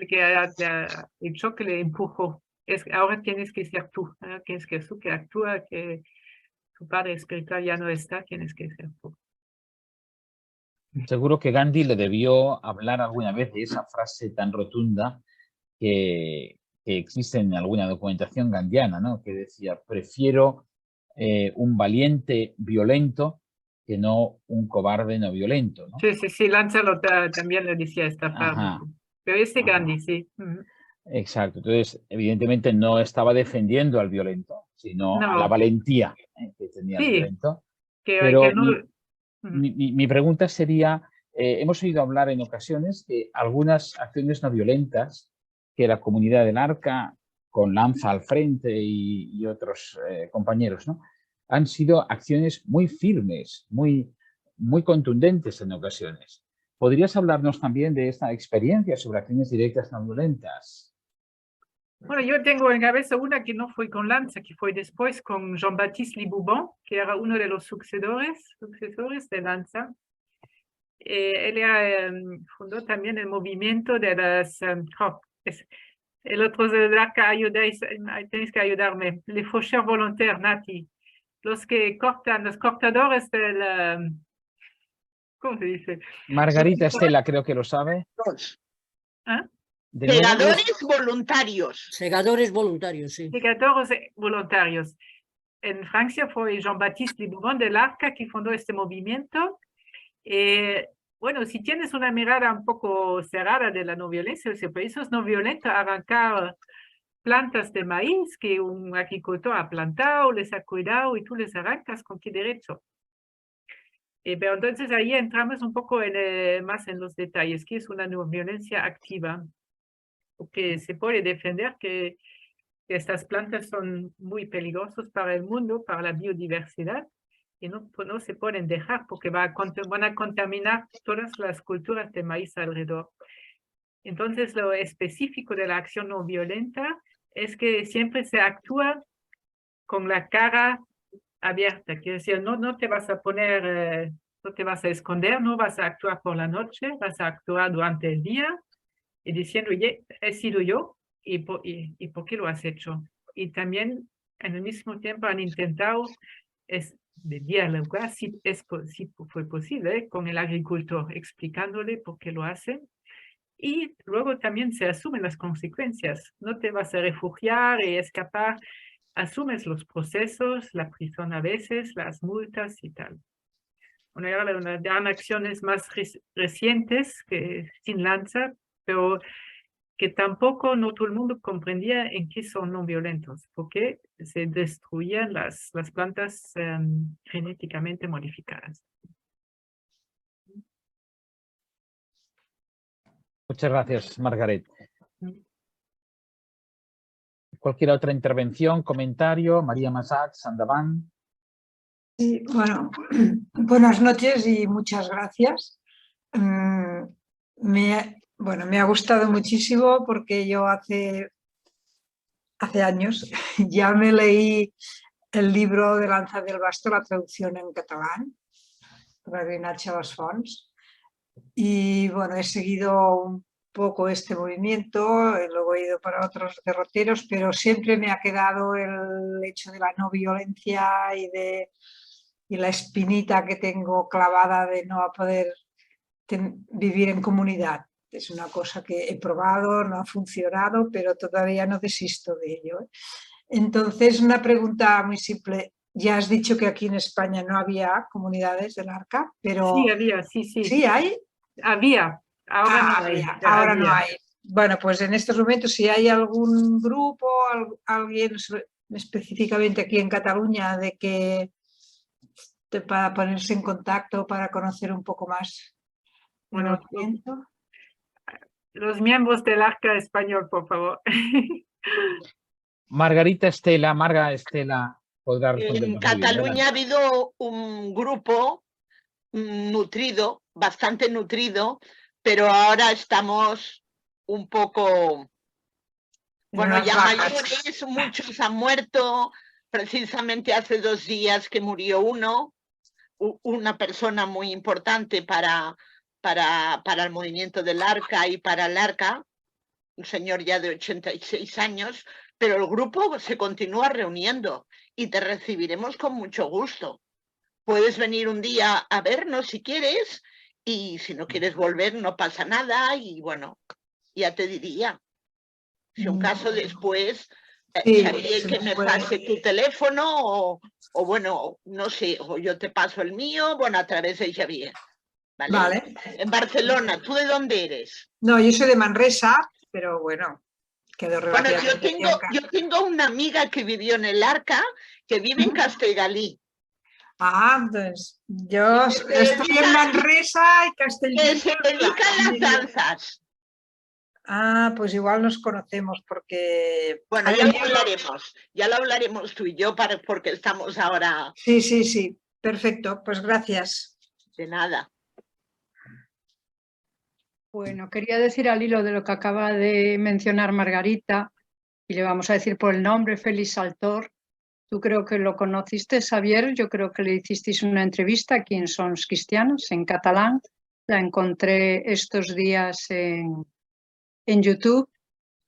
el choque le empujó. Ahora tienes que ser tú, tienes que ser tú que actúa, que tu padre espiritual ya no está, tienes que ser tú. Seguro que Gandhi le debió hablar alguna vez de esa frase tan rotunda que existe en alguna documentación gandhiana, ¿no? Que decía, prefiero un valiente violento que no un cobarde no violento, ¿no? Sí, Lancelot también le decía esta frase. Pero Gandhi, sí. Exacto. Entonces, evidentemente no estaba defendiendo al violento, sino a la valentía que tenía el violento. Pero mi pregunta sería, hemos oído hablar en ocasiones que algunas acciones no violentas que la comunidad del Arca, con Lanza al frente y otros compañeros, ¿no? Han sido acciones muy firmes, muy contundentes en ocasiones. ¿Podrías hablarnos también de esta experiencia sobre acciones directas no violentas? Bueno, yo tengo en cabeza una que no fue con Lanza, que fue después con Jean-Baptiste Le Bourbon, que era uno de los sucesores de Lanza. Él fundó también el movimiento de las... el otro de la que ayudáis, tenéis que ayudarme. Les faucheurs volontaires, Nati. Los que cortan, los cortadores del... ¿cómo se dice? Margarita Estela creo que lo sabe. ¿Ah? Segadores voluntarios. Segadores voluntarios, sí. Segadores voluntarios. En Francia fue Jean-Baptiste Le Bourbon del Arca que fundó este movimiento. Bueno, si tienes una mirada un poco cerrada de la no violencia, ese país es no violento arrancar plantas de maíz que un agricultor ha plantado, les ha cuidado y tú les arrancas, ¿con qué derecho? Pero entonces ahí entramos un poco más en los detalles, que es una no violencia activa, porque se puede defender que estas plantas son muy peligrosas para el mundo, para la biodiversidad, y no se pueden dejar porque van a contaminar todas las culturas de maíz alrededor. Entonces, lo específico de la acción no violenta es que siempre se actúa con la cara abierta, quiere decir, no te vas a poner, no te vas a esconder, no vas a actuar por la noche, vas a actuar durante el día y diciendo, oye, he sido yo y por qué lo has hecho. Y también, en el mismo tiempo, han intentado de dialogar, si fue posible, con el agricultor, explicándole por qué lo hacen. Y luego también se asumen las consecuencias. No te vas a refugiar y escapar. Asumes los procesos, la prisión a veces, las multas y tal. Eran acciones más recientes que sin lanza, pero que tampoco no todo el mundo comprendía en qué son no violentos, porque se destruían las plantas genéticamente modificadas. Muchas gracias, Margaret. ¿Cualquier otra intervención, comentario? María Massats, endavant. Sí, bueno, buenas noches y muchas gracias. Me ha gustado muchísimo porque yo hace años ya me leí el libro de Lanza del Basto, la traducción en catalán, por Ignasi Fons. Y bueno, he seguido un poco este movimiento, luego he ido para otros derroteros, pero siempre me ha quedado el hecho de la no violencia y la espinita que tengo clavada de no poder vivir en comunidad. Es una cosa que he probado, no ha funcionado, pero todavía no desisto de ello. Entonces, una pregunta muy simple. Ya has dicho que aquí en España no había comunidades del Arca, pero... Sí, había, sí. ¿Sí hay? Había, ahora no hay. Ahora no hay. Bueno, pues en estos momentos, si hay algún grupo, alguien específicamente aquí en Cataluña, de que para ponerse en contacto, para conocer un poco más el movimiento. Los miembros del Arca español, por favor. Marga Estela, podrá responder. En Cataluña ha habido un grupo nutrido, bastante nutrido, pero ahora estamos un poco, bueno, ya mayores, muchos han muerto. Precisamente hace 2 días que murió una persona muy importante para el movimiento del Arca y para el Arca, un señor ya de 86 años, pero el grupo se continúa reuniendo y te recibiremos con mucho gusto. Puedes venir un día a vernos si quieres y si no quieres volver no pasa nada y bueno, ya te diría. Si un caso después, Xavier, que me pase tu teléfono o bueno, no sé, o yo te paso el mío, bueno, a través de Xavier. ¿Vale? En Barcelona, ¿tú de dónde eres? No, yo soy de Manresa, pero bueno, quedo relativamente cerca. Yo tengo una amiga que vivió en el Arca, que vive en Castellgalí. Pues yo estoy en Manresa y Castellgalí. Que se dedica a las danzas. Pues igual nos conocemos porque... Bueno, ya lo hablaremos tú y yo porque estamos ahora... Sí, perfecto, pues gracias. De nada. Bueno, quería decir al hilo de lo que acaba de mencionar Margarita, y le vamos a decir por el nombre, Félix Saltor. Tú creo que lo conociste, Xavier, yo creo que le hicisteis una entrevista aquí en Sons Cristianos, en catalán. La encontré estos días en YouTube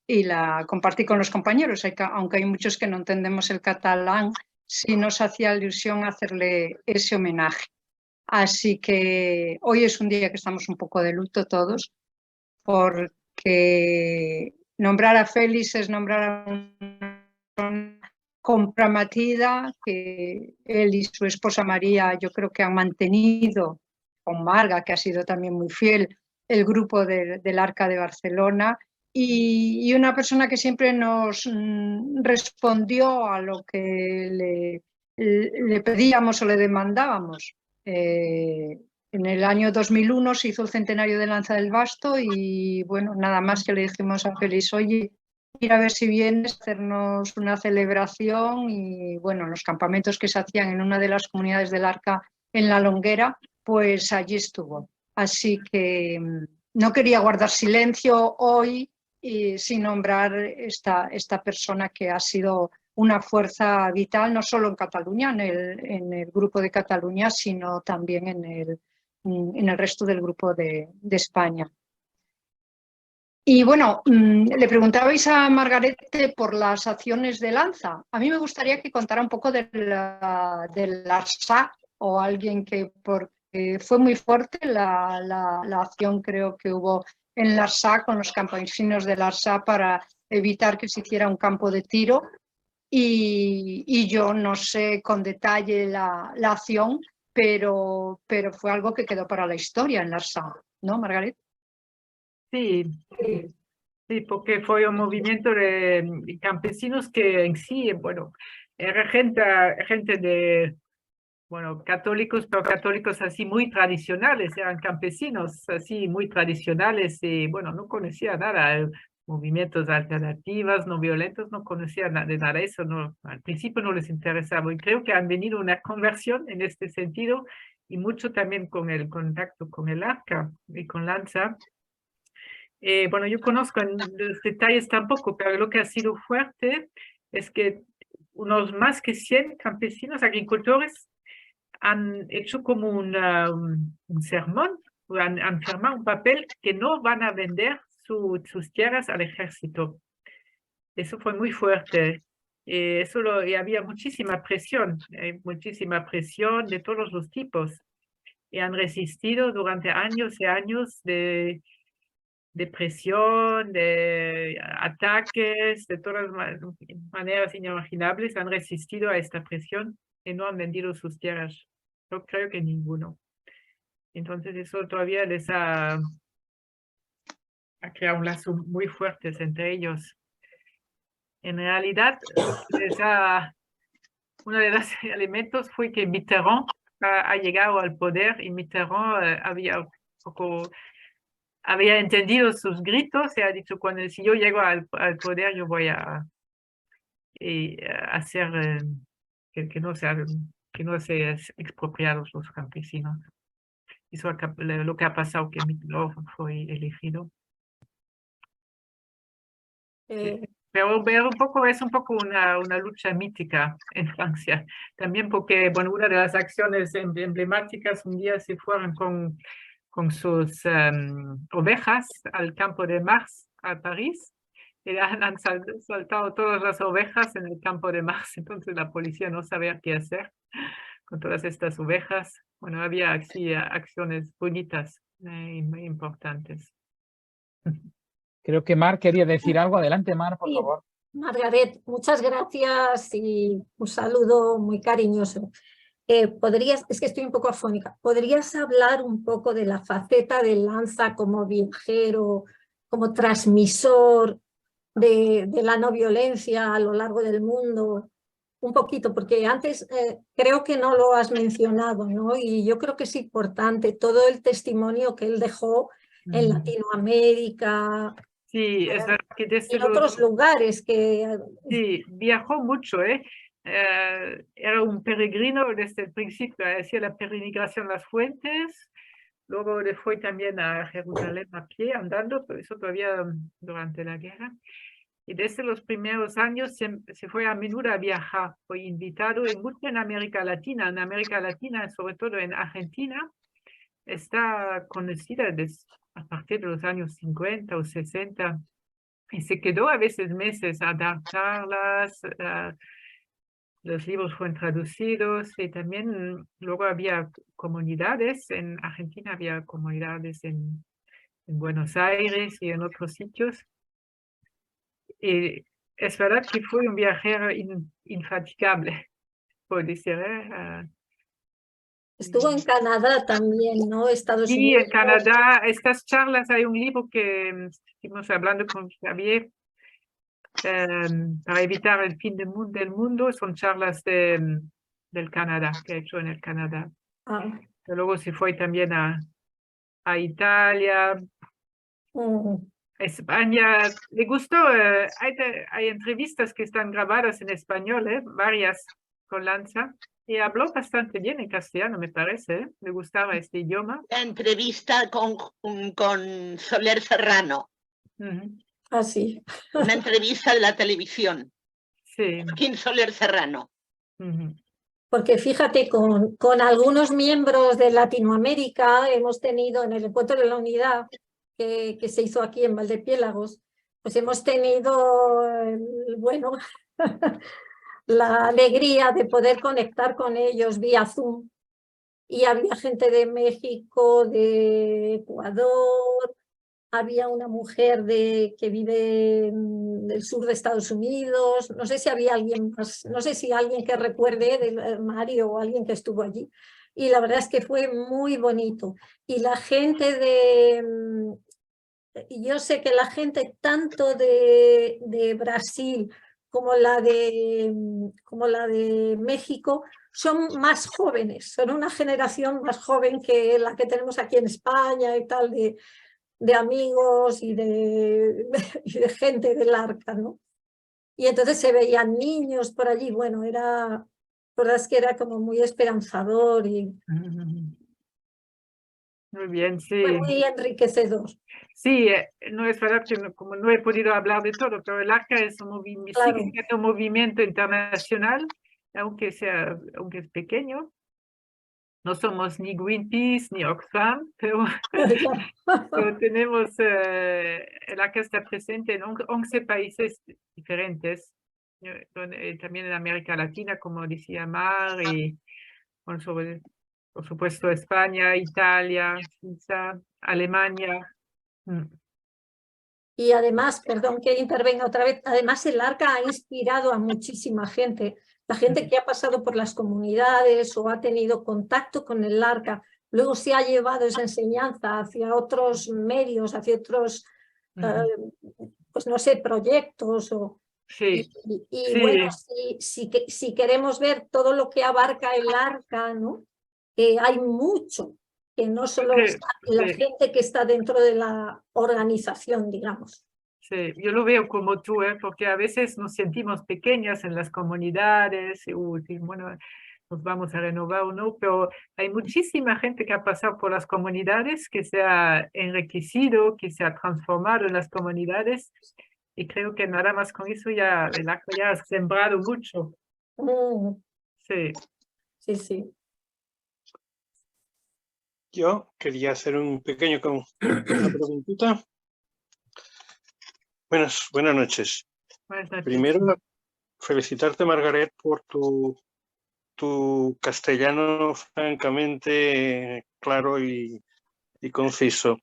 y la compartí con los compañeros, aunque hay muchos que no entendemos el catalán, sí nos hacía ilusión hacerle ese homenaje. Así que hoy es un día que estamos un poco de luto todos, porque nombrar a Félix es nombrar a una persona comprometida que él y su esposa María yo creo que han mantenido, con Marga, que ha sido también muy fiel, el grupo del Arca de Barcelona, y una persona que siempre nos respondió a lo que le pedíamos o le demandábamos. En el año 2001 se hizo el centenario de Lanza del Basto y bueno, nada más que le dijimos a Félix, oye, ir a ver si vienes, hacernos una celebración y bueno, los campamentos que se hacían en una de las comunidades del Arca en La Longuera, pues allí estuvo. Así que no quería guardar silencio hoy y sin nombrar esta persona que ha sido una fuerza vital, no solo en Cataluña, en el grupo de Cataluña, sino también en el resto del grupo de España. Y bueno, le preguntabais a Margarete por las acciones de Lanza. A mí me gustaría que contara un poco del ARSA o alguien que, porque fue muy fuerte la acción, creo que hubo en la ARSA con los campesinos del ARSA para evitar que se hiciera un campo de tiro. Y yo no sé con detalle la acción, pero fue algo que quedó para la historia en la ARSA, ¿no, Margarete? Sí, sí, porque fue un movimiento de campesinos que en sí, bueno, era gente de, bueno, católicos, pero católicos así muy tradicionales, eran campesinos así muy tradicionales y bueno, no conocía nada, movimientos alternativos, no violentos, no conocía nada de nada, eso no, al principio no les interesaba y creo que han venido una conversión en este sentido y mucho también con el contacto con el Arca y con Lanza. Bueno, yo conozco en los detalles tampoco, pero lo que ha sido fuerte es que unos más que 100 campesinos, agricultores, han hecho como un sermón, han firmado un papel que no van a vender sus tierras al ejército. Eso fue muy fuerte. Y había muchísima presión de todos los tipos. Y han resistido durante años y años de presión, de ataques, de todas maneras inimaginables, han resistido a esta presión y no han vendido sus tierras. Yo creo que ninguno. Entonces eso todavía les ha creado un lazo muy fuertes entre ellos. En realidad, uno de los elementos fue que Mitterrand ha llegado al poder y Mitterrand había entendido sus gritos y ha dicho, si yo llego al poder, yo voy a hacer que no se expropiados los campesinos. Eso lo que ha pasado, que Mitterrand fue elegido. Pero es un poco una lucha mítica en Francia. También porque, bueno, una de las acciones emblemáticas, un día se fueron con sus ovejas al campo de Mars, a París, y han saltado todas las ovejas en el campo de Mars, entonces la policía no sabía qué hacer con todas estas ovejas. Bueno, había así acciones bonitas y muy importantes. Creo que Mar quería decir algo. Adelante, Mar, por favor. Margaret, muchas gracias y un saludo muy cariñoso. Es que estoy un poco afónica, ¿podrías hablar un poco de la faceta de Lanza como viajero, como transmisor de la no violencia a lo largo del mundo? Un poquito, porque antes creo que no lo has mencionado, ¿no? Y yo creo que es importante todo el testimonio que él dejó en Latinoamérica, Sí, es verdad que desde en otros lugares que... Sí, viajó mucho, era un peregrino desde el principio, hacía la peregrinación a las fuentes, luego le fue también a Jerusalén a pie, andando, pero eso todavía durante la guerra. Y desde los primeros años se fue a menudo a viajar, fue invitado mucho en América Latina. En América Latina, sobre todo en Argentina, está conocida a partir de los años 50 o 60. Y se quedó a veces meses a dar charlas, los libros fueron traducidos y también luego había comunidades, en Argentina había comunidades en Buenos Aires y en otros sitios. Y es verdad que fue un viajero infatigable, por decir. Estuvo en Canadá también, ¿no? Estados Sí, Unidos. en Canadá, estas charlas, hay un libro que estuvimos hablando con Javier, para evitar el fin del mundo, son charlas del Canadá, que ha hecho en el Canadá. Ah, Pero luego se fue también a Italia, España, le gustó, hay entrevistas que están grabadas en español, varias con Lanza, y habló bastante bien en castellano, me parece, le gustaba este idioma. La entrevista con Soler Serrano, Ah, sí. una entrevista de la televisión, Sí. Joaquín Soler Serrano. Porque fíjate, con algunos miembros de Latinoamérica hemos tenido en el Encuentro de la Unidad que se hizo aquí en Valdepiélagos, pues hemos tenido, bueno, la alegría de poder conectar con ellos vía Zoom. Y había gente de México, de Ecuador, había una mujer que vive del sur de Estados Unidos, no sé si había alguien más, no sé si alguien que recuerde del Mario o alguien que estuvo allí. Y la verdad es que fue muy bonito. Y la gente yo sé que la gente tanto de Brasil como la de México son más jóvenes, son una generación más joven que la que tenemos aquí en España y tal, de amigos y de gente del Arca, ¿no? Y entonces se veían niños por allí, bueno, la verdad es que era como muy esperanzador y Muy bien, sí. fue muy enriquecedor. Sí, no es verdad que como no he podido hablar de todo, pero el ARCA es Claro. sigue siendo un movimiento internacional, aunque es pequeño. No somos ni Greenpeace ni Oxfam, pero tenemos, el ARCA está presente en 11 países diferentes, también en América Latina, como decía Mar, y bueno, por supuesto España, Italia, Suiza, Alemania. Y además, perdón que intervenga otra vez, además el Arca ha inspirado a muchísima gente. La gente que ha pasado por las comunidades o ha tenido contacto con el Arca, luego se ha llevado esa enseñanza hacia otros medios, hacia otros, pues no sé, proyectos. Sí, sí. Bueno, si queremos ver todo lo que abarca el Arca, ¿no? Hay mucho, que no solo la gente que está dentro de la organización, digamos. Sí, yo lo veo como tú, porque a veces nos sentimos pequeñas en las comunidades, y bueno, nos vamos a renovar o no, pero hay muchísima gente que ha pasado por las comunidades, que se ha enriquecido, que se ha transformado en las comunidades, y creo que nada más con eso ya el ARCA ya ha sembrado mucho. Sí. Sí, sí. Yo quería hacer una preguntita. Buenas noches. Buenas noches. Primero, felicitarte, Margaret, por tu castellano francamente claro y conciso.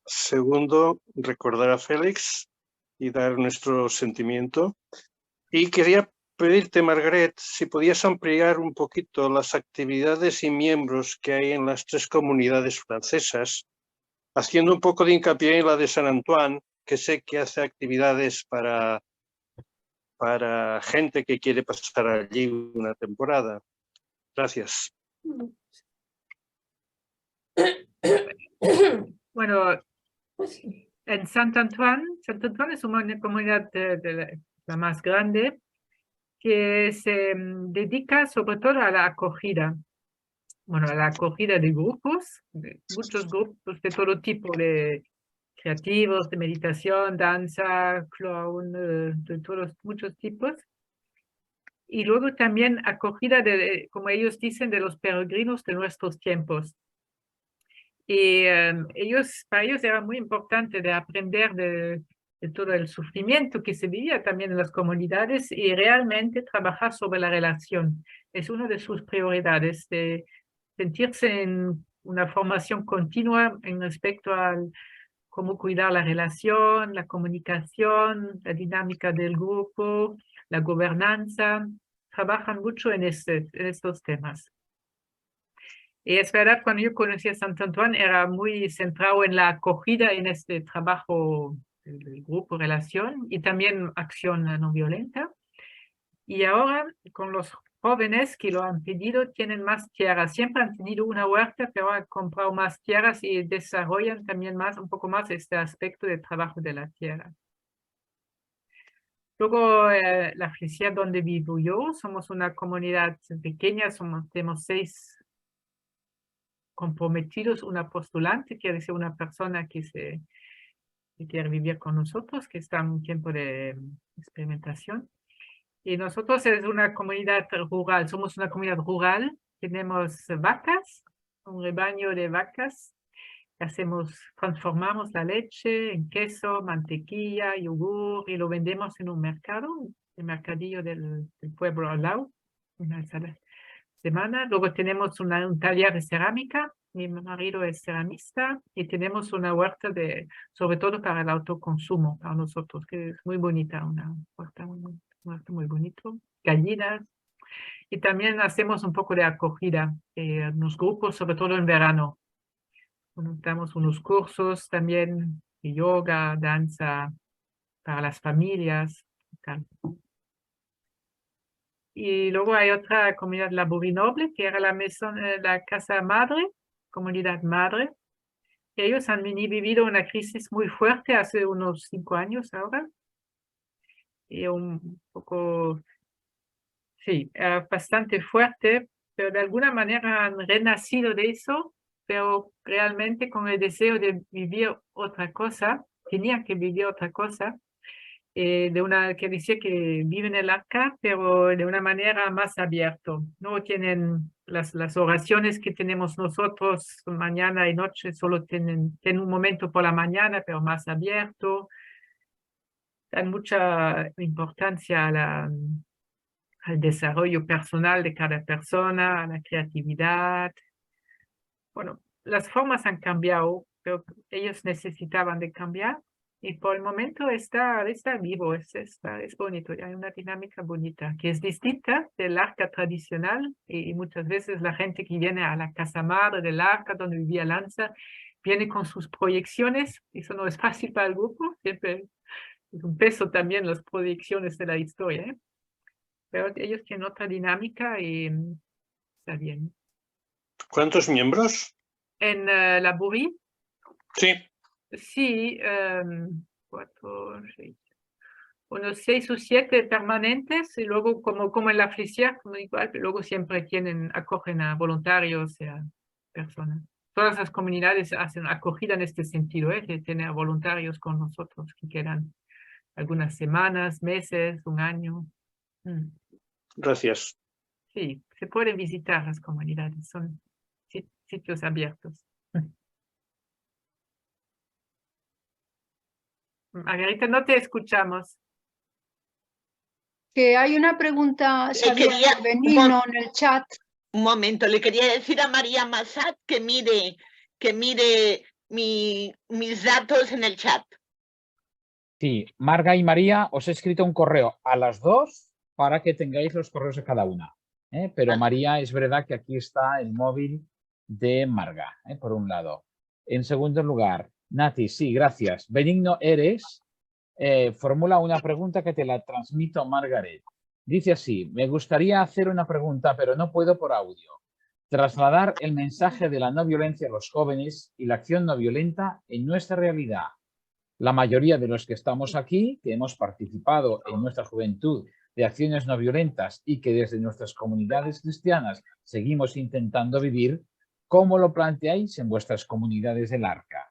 Segundo, recordar a Félix y dar nuestro sentimiento. Y quería pedirte, Margaret, si podías ampliar un poquito las actividades y miembros que hay en las 3 comunidades francesas, haciendo un poco de hincapié en la de San Antoine, que sé que hace actividades para gente que quiere pasar allí una temporada. Gracias. Bueno, en Sant Antoine es una comunidad la más grande, que se dedica sobre todo a la acogida. Bueno, a la acogida de grupos, muchos grupos de todo tipo, de creativos, de meditación, danza, clown, de todos, muchos tipos. Y luego también acogida como ellos dicen, de los peregrinos de nuestros tiempos. Y para ellos era muy importante de aprender de todo el sufrimiento que se vivía también en las comunidades y realmente trabajar sobre la relación. Es una de sus prioridades, de sentirse en una formación continua en respecto a cómo cuidar la relación, la comunicación, la dinámica del grupo, la gobernanza. Trabajan mucho en estos temas. Y es verdad, cuando yo conocí a Sant Antoine era muy centrado en la acogida, en este trabajo del grupo relación y también acción no violenta. Y ahora con los jóvenes que lo han pedido tienen más tierras. Siempre han tenido una huerta, pero han comprado más tierras y desarrollan también un poco más este aspecto de trabajo de la tierra. Luego, la Frisia donde vivo yo, somos una comunidad pequeña, tenemos 6 comprometidos, una postulante, quiere decir una persona que quiere vivir con nosotros, que está en un tiempo de experimentación. Y nosotros es una comunidad rural, somos una comunidad rural, tenemos vacas, un rebaño de vacas, transformamos la leche en queso, mantequilla, yogur y lo vendemos en un mercado, el mercadillo del pueblo al lado, una semana. Luego tenemos un taller de cerámica, mi marido es ceramista y tenemos una huerta sobre todo para el autoconsumo, para nosotros, que es muy bonita, una huerta muy bonito, gallinas. Y también hacemos un poco de acogida en los grupos, sobre todo en verano. Damos unos cursos también de yoga, danza para las familias. Y luego hay otra comunidad laborinoble, que era la casa madre, comunidad madre. Ellos han vivido una crisis muy fuerte hace unos 5 años ahora. Y un poco, sí, era bastante fuerte, pero de alguna manera han renacido de eso, pero realmente con el deseo de vivir otra cosa, tenían que vivir otra cosa, que decía que viven en el arca, pero de una manera más abierta. No tienen las oraciones que tenemos nosotros mañana y noche, solo tienen un momento por la mañana, pero más abierto. Dan mucha importancia al desarrollo personal de cada persona, a la creatividad. Bueno, las formas han cambiado, pero ellos necesitaban de cambiar. Y por el momento está vivo, es bonito, hay una dinámica bonita, que es distinta del arca tradicional, y muchas veces la gente que viene a la casa madre del arca, donde vivía Lanza, viene con sus proyecciones, eso no es fácil para el grupo, siempre es un peso también las proyecciones de la historia, ¿eh? Pero ellos tienen otra dinámica y está bien. ¿Cuántos miembros? En la Burí, Sí. sí, 4, 6, unos 6 o 7 permanentes, y luego como en la Frisia, como igual, pero luego siempre acogen a voluntarios y a personas. Todas las comunidades hacen acogida en este sentido, de tener voluntarios con nosotros que quedan algunas semanas, meses, un año. Gracias. Sí, se pueden visitar las comunidades, son sitios abiertos. Margarita, no te escuchamos. Que hay una pregunta, Xavier Benigno, en el chat. Un momento, le quería decir a María Massat que mire mis datos en el chat. Sí, Marga y María, os he escrito un correo a las 2 para que tengáis los correos de cada una. Pero María, es verdad que aquí está el móvil de Marga, por un lado. En segundo lugar, Nati, sí, gracias. Benigno eres, formula una pregunta que te la transmito a Margaret. Dice así: me gustaría hacer una pregunta, pero no puedo por audio. Trasladar el mensaje de la no violencia a los jóvenes y la acción no violenta en nuestra realidad. La mayoría de los que estamos aquí, que hemos participado en nuestra juventud de acciones no violentas y que desde nuestras comunidades cristianas seguimos intentando vivir, ¿cómo lo planteáis en vuestras comunidades del Arca?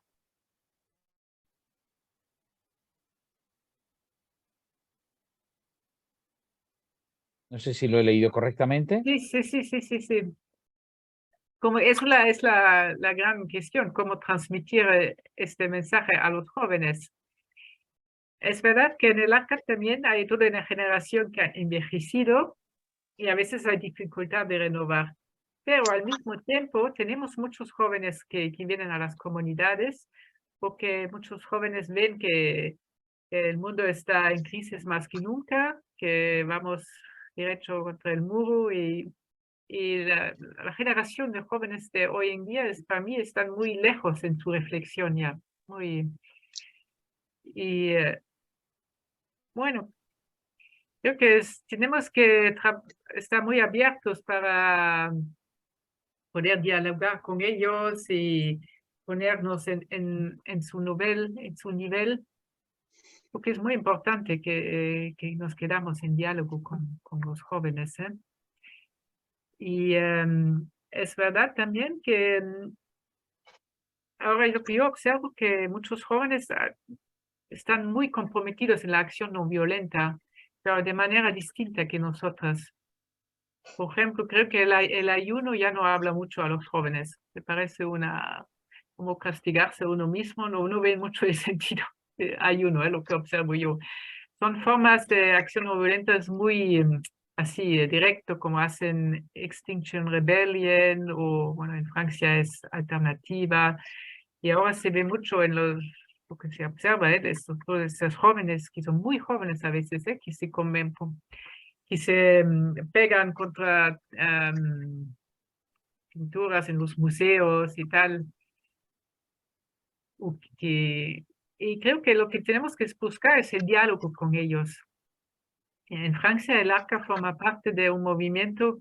No sé si lo he leído correctamente. Sí. Como es la gran cuestión, cómo transmitir este mensaje a los jóvenes. Es verdad que en el Arca también hay toda una generación que ha envejecido y a veces hay dificultad de renovar. Pero al mismo tiempo tenemos muchos jóvenes que vienen a las comunidades porque muchos jóvenes ven que el mundo está en crisis más que nunca, que vamos derecho contra el muro y la generación de jóvenes de hoy en día para mí están muy lejos en su reflexión ya. Bueno, Creo que tenemos que estar muy abiertos para poder dialogar con ellos y ponernos en su nivel, porque es muy importante que nos quedamos en diálogo con los jóvenes, ¿eh? Y es verdad también que ahora lo que yo observo que muchos jóvenes están muy comprometidos en la acción no violenta, pero de manera distinta que nosotras. Por ejemplo, creo que el ayuno ya no habla mucho a los jóvenes. Me parece como castigarse a uno mismo, no ve mucho el sentido de ayuno, es lo que observo yo. Son formas de acción no violentas muy así, directo, como hacen Extinction Rebellion, o bueno, en Francia es Alternativa, y ahora se ve mucho en lo que se observa, de esos jóvenes, que son muy jóvenes a veces, que se comen, que se pegan contra pinturas en los museos y tal. Y creo que lo que tenemos que buscar es el diálogo con ellos. En Francia, el ARCA forma parte de un movimiento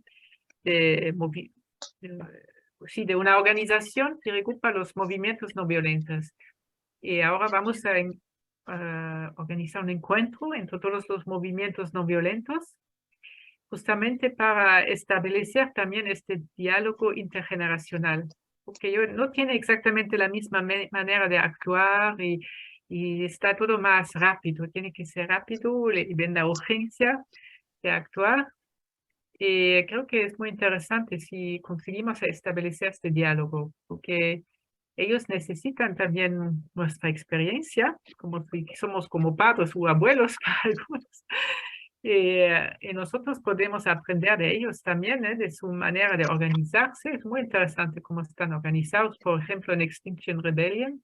de una organización que agrupa los movimientos no violentos. Y ahora vamos a organizar un encuentro entre todos los movimientos no violentos, justamente para establecer también este diálogo intergeneracional, porque no tiene exactamente la misma manera de actuar y está todo más rápido, tiene que ser rápido, y ven la urgencia de actuar. Y creo que es muy interesante si conseguimos establecer este diálogo, porque ellos necesitan también nuestra experiencia, como si somos como padres o abuelos para algunos. Y nosotros podemos aprender de ellos también, de su manera de organizarse. Es muy interesante cómo están organizados, por ejemplo, en Extinction Rebellion.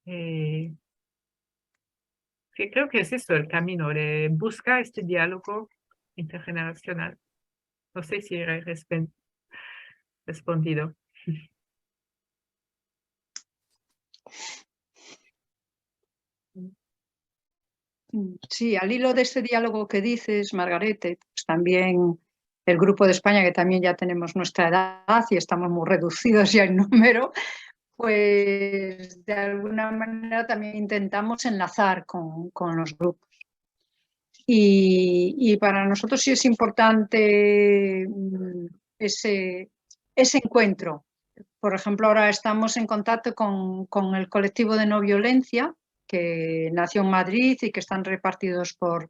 Que creo que es eso el camino, de buscar este diálogo intergeneracional. No sé si he respondido. Sí, al hilo de este diálogo que dices, Margarete, pues también el Grupo de España, que también ya tenemos nuestra edad y estamos muy reducidos ya en número, pues de alguna manera también intentamos enlazar con los grupos. Y para nosotros sí es importante ese encuentro. Por ejemplo, ahora estamos en contacto con el colectivo de no violencia, que nació en Madrid y que están repartidos por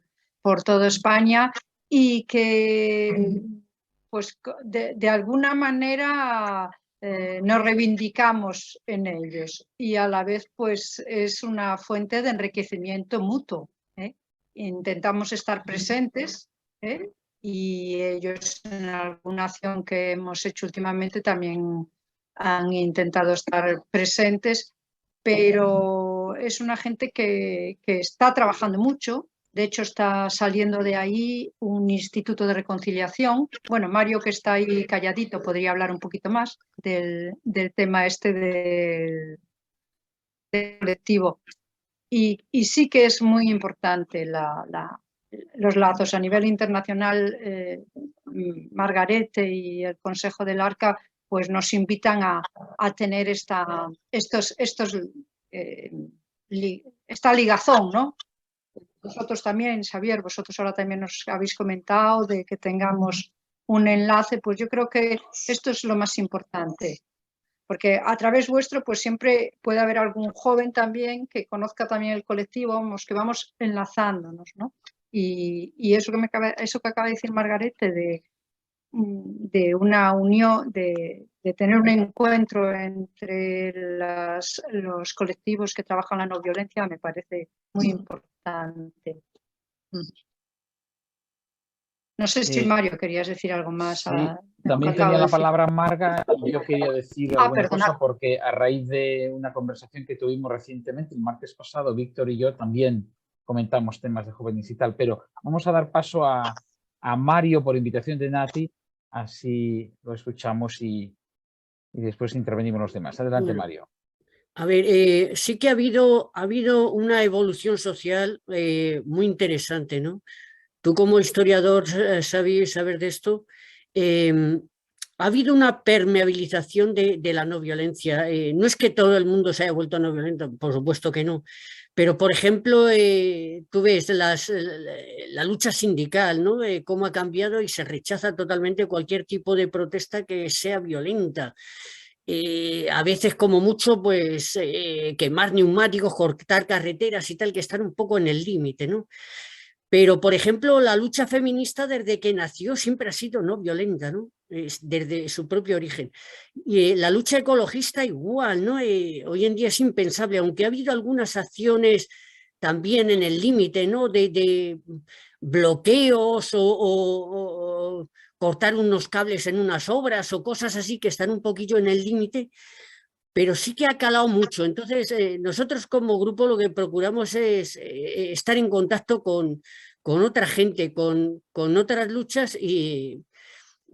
toda España y que pues de alguna manera nos reivindicamos en ellos y a la vez pues es una fuente de enriquecimiento mutuo. Intentamos estar presentes y ellos en alguna acción que hemos hecho últimamente también han intentado estar presentes, pero es una gente que está trabajando mucho. De hecho, está saliendo de ahí un instituto de reconciliación. Bueno, Mario, que está ahí calladito, podría hablar un poquito más del tema este del colectivo. Y sí que es muy importante los lazos a nivel internacional. Margarete y el Consejo del Arca pues nos invitan a tener esta ligazón, ¿no? Vosotros también, Xavier, vosotros ahora también nos habéis comentado de que tengamos un enlace, pues yo creo que esto es lo más importante, porque a través vuestro pues siempre puede haber algún joven también que conozca también el colectivo, que vamos enlazándonos, ¿no? Y eso que acaba de decir Margarete de una unión, de tener un encuentro entre los colectivos que trabajan la no violencia me parece muy importante. No sé si Mario querías decir algo más. Sí, también tenía la palabra Marga y yo quería decir alguna cosa porque a raíz de una conversación que tuvimos recientemente, el martes pasado, Víctor y yo también comentamos temas de jóvenes y tal, pero vamos a dar paso a Mario por invitación de Nati, así lo escuchamos y después intervenimos los demás. Adelante, bueno, Mario. A ver, sí que ha habido una evolución social muy interesante, ¿no? tú como historiador sabes de esto, ha habido una permeabilización de la no violencia. No es que todo el mundo se haya vuelto no violento, por supuesto que no, pero por ejemplo, tú ves la lucha sindical, ¿no? Cómo ha cambiado y se rechaza totalmente cualquier tipo de protesta que sea violenta. A veces como mucho pues quemar neumáticos, cortar carreteras y tal, que están un poco en el límite, ¿no? Pero, por ejemplo, la lucha feminista desde que nació siempre ha sido no violenta, ¿no? Desde su propio origen. Y la lucha ecologista igual, ¿no? Hoy en día es impensable, aunque ha habido algunas acciones también en el límite, ¿no? De bloqueos o cortar unos cables en unas obras o cosas así que están un poquillo en el límite, pero sí que ha calado mucho. Entonces, nosotros como grupo lo que procuramos es estar en contacto con otra gente, con otras luchas y,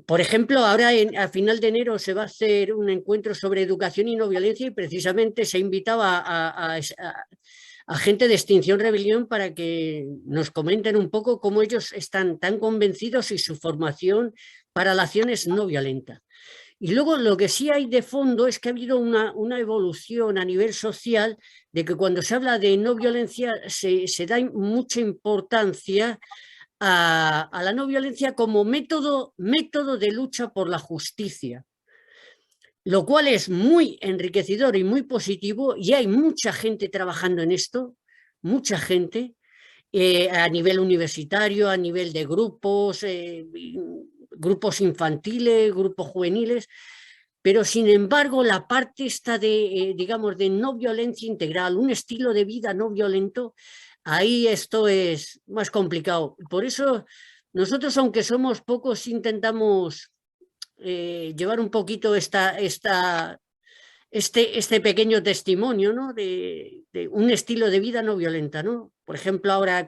por ejemplo, ahora a final de enero se va a hacer un encuentro sobre educación y no violencia y precisamente se ha invitado a gente de Extinción Rebelión para que nos comenten un poco cómo ellos están tan convencidos y su formación para la acción es no violenta. Y luego lo que sí hay de fondo es que ha habido una evolución a nivel social de que cuando se habla de no violencia se da mucha importancia a la no violencia como método de lucha por la justicia, lo cual es muy enriquecedor y muy positivo y hay mucha gente trabajando en esto, mucha gente a nivel universitario, a nivel de grupos, grupos infantiles, grupos juveniles, pero sin embargo la parte esta de, digamos, de no violencia integral, un estilo de vida no violento, ahí esto es más complicado. Por eso nosotros, aunque somos pocos, intentamos llevar un poquito este pequeño testimonio, ¿no? de un estilo de vida no violenta, ¿no? Por ejemplo, ahora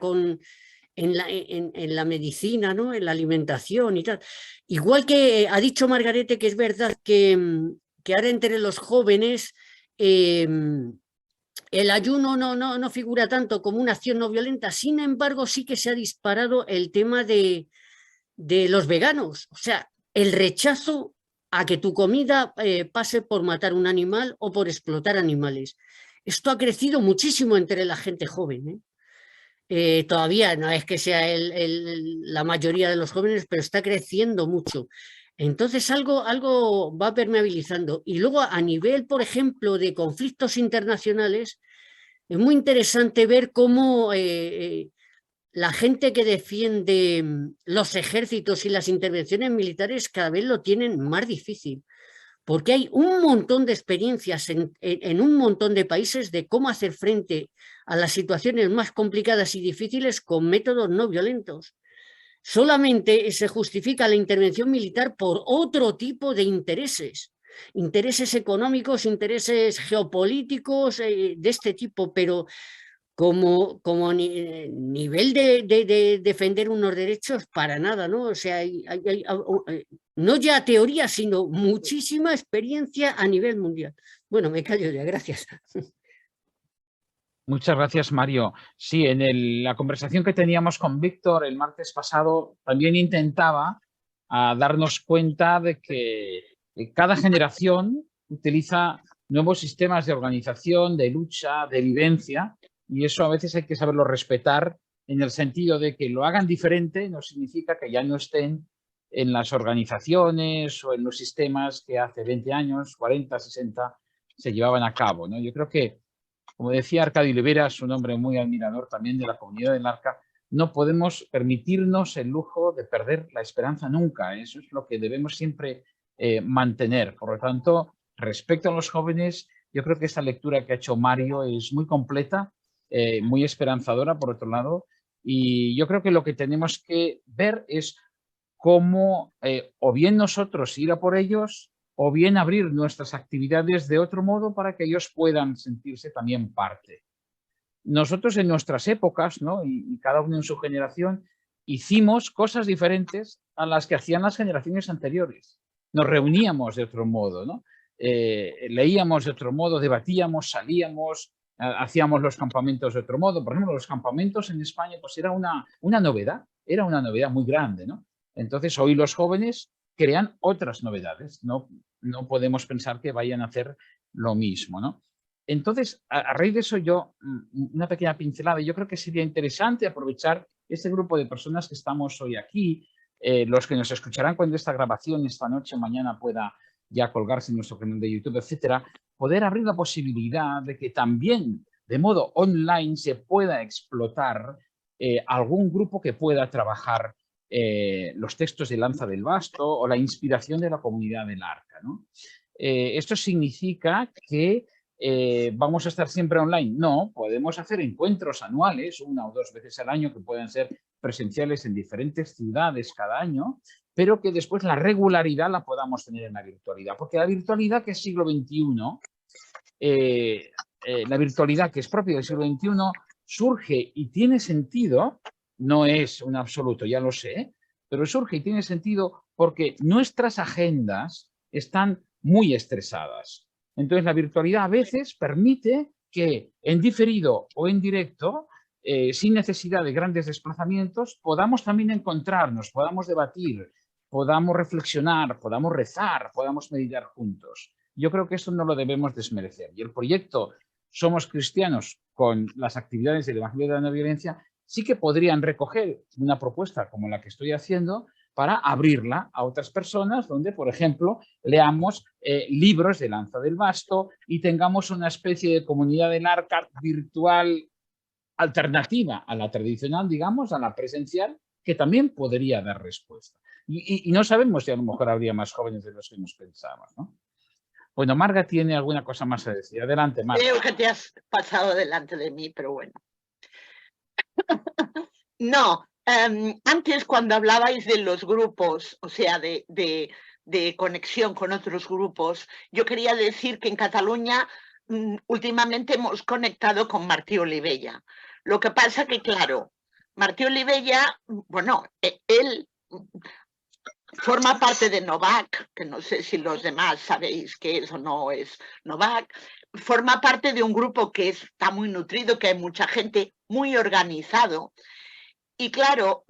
en la medicina, ¿no? En la alimentación y tal. Igual que ha dicho Margarete que es verdad que ahora entre los jóvenes el ayuno no figura tanto como una acción no violenta, sin embargo sí que se ha disparado el tema de los veganos, o sea, el rechazo a que tu comida pase por matar un animal o por explotar animales. Esto ha crecido muchísimo entre la gente joven, ¿eh? Todavía no es que sea la mayoría de los jóvenes, pero está creciendo mucho. Entonces algo va permeabilizando. Y luego a nivel, por ejemplo, de conflictos internacionales, es muy interesante ver cómo la gente que defiende los ejércitos y las intervenciones militares cada vez lo tienen más difícil. Porque hay un montón de experiencias en un montón de países de cómo hacer frente a las situaciones más complicadas y difíciles con métodos no violentos. Solamente se justifica la intervención militar por otro tipo de intereses económicos, intereses geopolíticos de este tipo, pero como nivel de defender unos derechos, para nada, ¿no? O sea, no ya teoría, sino muchísima experiencia a nivel mundial. Bueno, me callo ya, gracias. Muchas gracias, Mario. Sí, en la conversación que teníamos con Víctor el martes pasado, también intentaba darnos cuenta de que cada generación utiliza nuevos sistemas de organización, de lucha, de vivencia, y eso a veces hay que saberlo respetar en el sentido de que lo hagan diferente no significa que ya no estén en las organizaciones o en los sistemas que hace 20 años, 40, 60 se llevaban a cabo, ¿no? Yo creo que, como decía Arcadio Oliveras, un hombre muy admirador también de la comunidad del Arca, no podemos permitirnos el lujo de perder la esperanza nunca. Eso es lo que debemos siempre mantener. Por lo tanto, respecto a los jóvenes, yo creo que esta lectura que ha hecho Mario es muy completa, muy esperanzadora, por otro lado, y yo creo que lo que tenemos que ver es cómo o bien nosotros ir a por ellos o bien abrir nuestras actividades de otro modo para que ellos puedan sentirse también parte. Nosotros en nuestras épocas, ¿no? y cada uno en su generación, hicimos cosas diferentes a las que hacían las generaciones anteriores. Nos reuníamos de otro modo, ¿no? Leíamos de otro modo, debatíamos, salíamos, hacíamos los campamentos de otro modo. Por ejemplo, los campamentos en España pues era una novedad. era una novedad muy grande, ¿no? Entonces, hoy los jóvenes crean otras novedades, no podemos pensar que vayan a hacer lo mismo, ¿no? Entonces, a raíz de eso, una pequeña pincelada, yo creo que sería interesante aprovechar este grupo de personas que estamos hoy aquí, los que nos escucharán cuando esta grabación esta noche o mañana pueda ya colgarse en nuestro canal de YouTube, etcétera, poder abrir la posibilidad de que también de modo online se pueda explotar algún grupo que pueda trabajar los textos de Lanza del Basto o la inspiración de la comunidad del Arca, ¿no? Esto significa que ¿vamos a estar siempre online? No, podemos hacer encuentros anuales, 1 o 2 veces al año, que pueden ser presenciales en diferentes ciudades cada año, pero que después la regularidad la podamos tener en la virtualidad. Porque la virtualidad que es siglo XXI, la virtualidad que es propia del siglo XXI, surge y tiene sentido, no es un absoluto, ya lo sé, pero surge y tiene sentido porque nuestras agendas están muy estresadas. Entonces, la virtualidad a veces permite que en diferido o en directo, sin necesidad de grandes desplazamientos, podamos también encontrarnos, podamos debatir, podamos reflexionar, podamos rezar, podamos meditar juntos. Yo creo que esto no lo debemos desmerecer. Y el proyecto Somos Cristianos, con las actividades del Evangelio de la No Violencia, sí que podrían recoger una propuesta como la que estoy haciendo para abrirla a otras personas donde, por ejemplo, leamos libros de Lanza del Basto y tengamos una especie de comunidad del Arca virtual alternativa a la tradicional, digamos, a la presencial, que también podría dar respuesta. Y no sabemos si a lo mejor habría más jóvenes de los que nos pensamos, ¿no? Bueno, Marga tiene alguna cosa más a decir. Adelante, Marga. Creo que te has pasado delante de mí, pero bueno. No, antes cuando hablabais de los grupos, o sea, de conexión con otros grupos, yo quería decir que en Cataluña últimamente hemos conectado con Martí Olivella. Lo que pasa que, claro, Martí Olivella, bueno, él forma parte de Novac, que no sé si los demás sabéis qué es o no es Novac, forma parte de un grupo que está muy nutrido, que hay mucha gente, muy organizado. Y claro,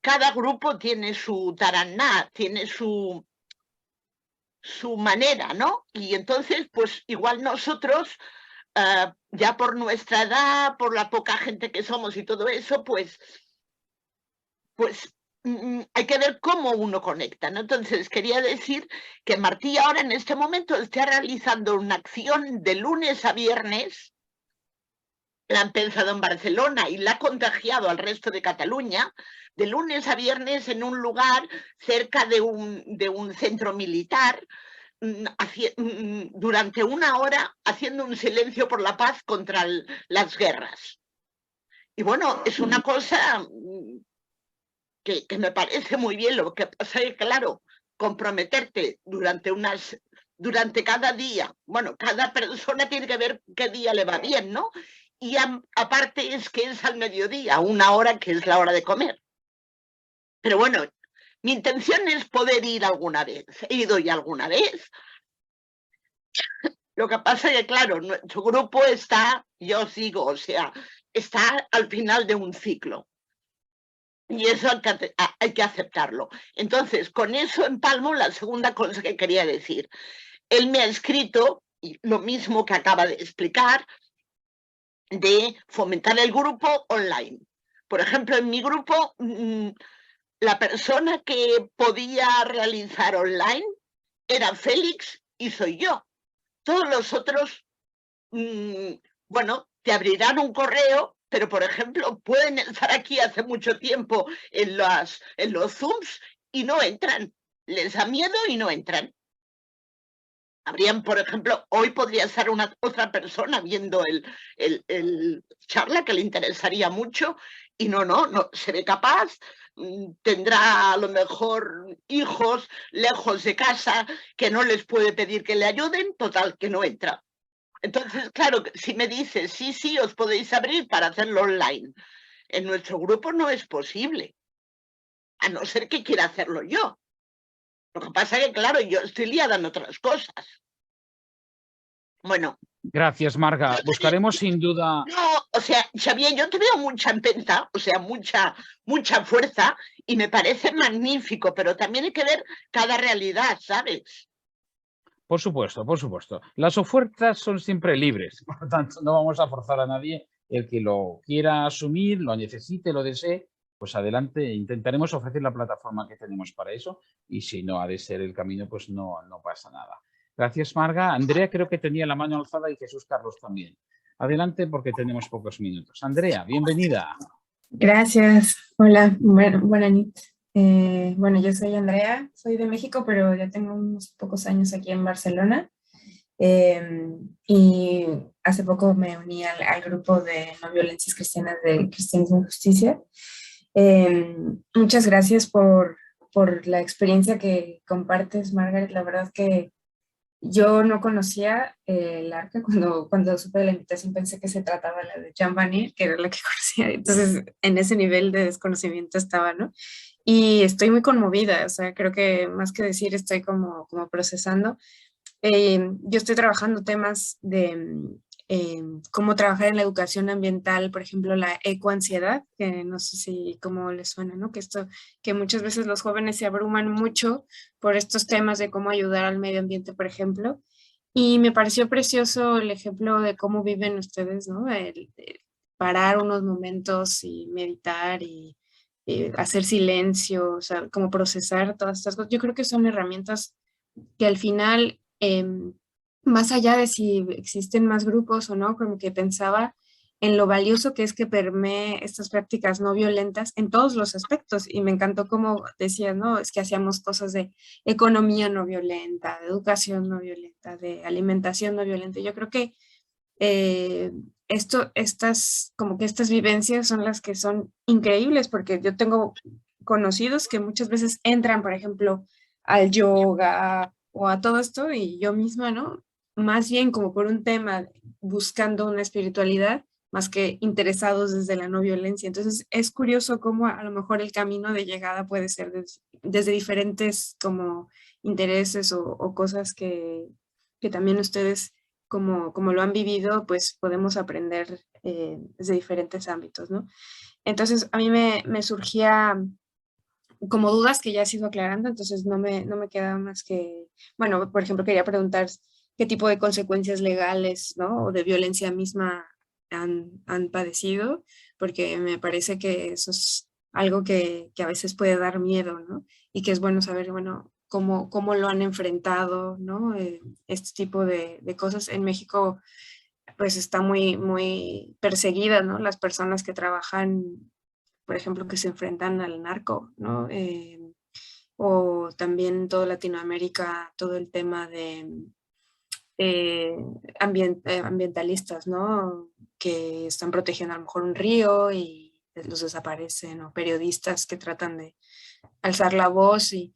cada grupo tiene su taraná, tiene su manera, ¿no? Y entonces, pues igual nosotros, ya por nuestra edad, por la poca gente que somos y todo eso, pues hay que ver cómo uno conecta, ¿no? Entonces, quería decir que Martí ahora en este momento está realizando una acción de lunes a viernes, la ha empezado en Barcelona y la ha contagiado al resto de Cataluña, de lunes a viernes en un lugar cerca de un centro militar, durante 1 hora haciendo un silencio por la paz contra las guerras. Y bueno, es una cosa que me parece muy bien. Lo que pasa es que, claro, comprometerte durante cada día, bueno, cada persona tiene que ver qué día le va bien, ¿no? Y aparte es que es al mediodía, 1 hora que es la hora de comer. Pero bueno, mi intención es poder ir alguna vez. He ido ya alguna vez. Lo que pasa es que, claro, nuestro grupo está, yo os digo, o sea, está al final de un ciclo. Y eso hay que aceptarlo. Entonces, con eso empalmo la segunda cosa que quería decir. Él me ha escrito, y lo mismo que acaba de explicar, de fomentar el grupo online. Por ejemplo, en mi grupo, la persona que podía realizar online era Félix y soy yo. Todos los otros, bueno, te abrirán un correo, pero, por ejemplo, pueden estar aquí hace mucho tiempo en los Zooms y no entran. Les da miedo y no entran. Habrían, por ejemplo, hoy podría estar otra persona viendo el charla que le interesaría mucho y no se ve capaz. Tendrá a lo mejor hijos lejos de casa que no les puede pedir que le ayuden, total, que no entra. Entonces, claro, si me dices, sí, os podéis abrir para hacerlo online, en nuestro grupo no es posible, a no ser que quiera hacerlo yo. Lo que pasa es que, claro, yo estoy liada en otras cosas. Bueno, Gracias, Marga. Buscaremos sin duda... No, o sea, Xavier, yo te veo mucha empenta, o sea, mucha fuerza, y me parece magnífico, pero también hay que ver cada realidad, ¿sabes? Por supuesto, por supuesto. Las ofertas son siempre libres, por lo tanto no vamos a forzar a nadie. El que lo quiera asumir, lo necesite, lo desee, pues adelante, intentaremos ofrecer la plataforma que tenemos para eso y si no ha de ser el camino, pues no pasa nada. Gracias, Marga. Andrea creo que tenía la mano alzada y Jesús Carlos también. Adelante porque tenemos pocos minutos. Andrea, bienvenida. Gracias. Hola, buenas noches. Bueno, yo soy Andrea, soy de México, pero ya tengo unos pocos años aquí en Barcelona. Y hace poco me uní al grupo de no violencias cristianas de Cristianismo y Justicia. Muchas gracias por la experiencia que compartes, Margaret. La verdad que yo no conocía el arca. Cuando supe de la invitación pensé que se trataba la de Jean Vanier, que era la que conocía. Entonces, en ese nivel de desconocimiento estaba, ¿no? Y estoy muy conmovida, o sea, creo que más que decir, estoy como procesando. Yo estoy trabajando temas de cómo trabajar en la educación ambiental, por ejemplo, la ecoansiedad, que no sé si cómo les suena, ¿no? Que muchas veces los jóvenes se abruman mucho por estos temas de cómo ayudar al medio ambiente, por ejemplo. Y me pareció precioso el ejemplo de cómo viven ustedes, ¿no? El parar unos momentos y meditar y hacer silencio, o sea, como procesar todas estas cosas. Yo creo que son herramientas que al final, más allá de si existen más grupos o no, como que pensaba en lo valioso que es que permee estas prácticas no violentas en todos los aspectos. Y me encantó como decías, ¿no? Es que hacíamos cosas de economía no violenta, de educación no violenta, de alimentación no violenta. Yo creo que como que estas vivencias son las que son increíbles, porque yo tengo conocidos que muchas veces entran, por ejemplo, al yoga o a todo esto, y yo misma, ¿no? Más bien como por un tema buscando una espiritualidad, más que interesados desde la no violencia. Entonces es curioso cómo a lo mejor el camino de llegada puede ser desde diferentes como intereses o cosas que también ustedes como lo han vivido, pues podemos aprender desde diferentes ámbitos, ¿no? Entonces a mí me surgía como dudas que ya has ido aclarando, entonces no me queda más que, bueno, por ejemplo, quería preguntar qué tipo de consecuencias legales, ¿no? O de violencia misma han padecido, porque me parece que eso es algo que a veces puede dar miedo, ¿no? Y que es bueno saber, bueno, cómo lo han enfrentado, ¿no? Este tipo de cosas. En México, pues está muy perseguida, ¿no? Las personas que trabajan, por ejemplo, que se enfrentan al narco, ¿no? O también en toda Latinoamérica, todo el tema de ambientalistas, ¿no? Que están protegiendo a lo mejor un río y los desaparecen, o periodistas que tratan de alzar la voz. Y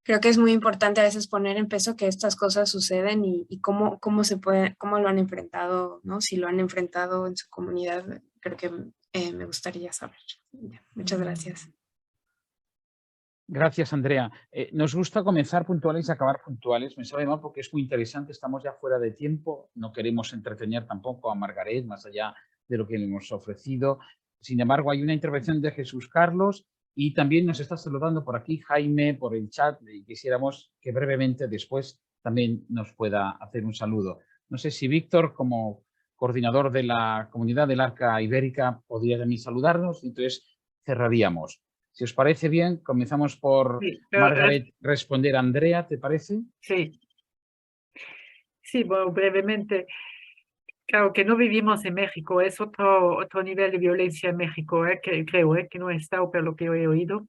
creo que es muy importante a veces poner en peso que estas cosas suceden y cómo lo han enfrentado, ¿no? Si lo han enfrentado en su comunidad, creo que me gustaría saber. Muchas gracias. Gracias, Andrea. Nos gusta comenzar puntuales y acabar puntuales. Me sabe mal porque es muy interesante. Estamos ya fuera de tiempo. No queremos entretener tampoco a Margaret más allá de lo que le hemos ofrecido. Sin embargo, hay una intervención de Jesús Carlos y también nos está saludando por aquí Jaime por el chat y quisiéramos que brevemente después también nos pueda hacer un saludo. No sé si Víctor, como coordinador de la comunidad del Arca Ibérica, podría también saludarnos y entonces cerraríamos. Si os parece bien, comenzamos por Margaret responder a Andrea, ¿te parece? Sí. Sí, bueno, brevemente. Claro que no vivimos en México, es otro nivel de violencia en México, que creo que no he estado, pero lo que he oído.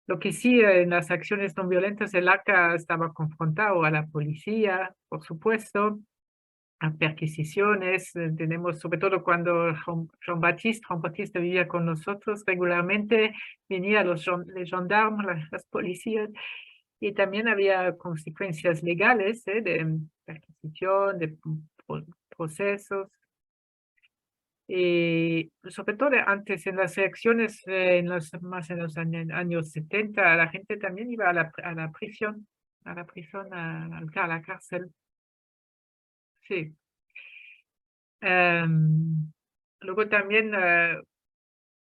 Lo que sí, en las acciones no violentas, el ARCA estaba confrontado a la policía, por supuesto, a perquisiciones. Tenemos, sobre todo cuando Jean Baptiste vivía con nosotros regularmente, venían los gendarmes, las policías, y también había consecuencias legales de perquisición, de procesos. Y sobre todo antes en las elecciones, más en los años 70, la gente también iba a la prisión, a la cárcel. Sí. Luego también,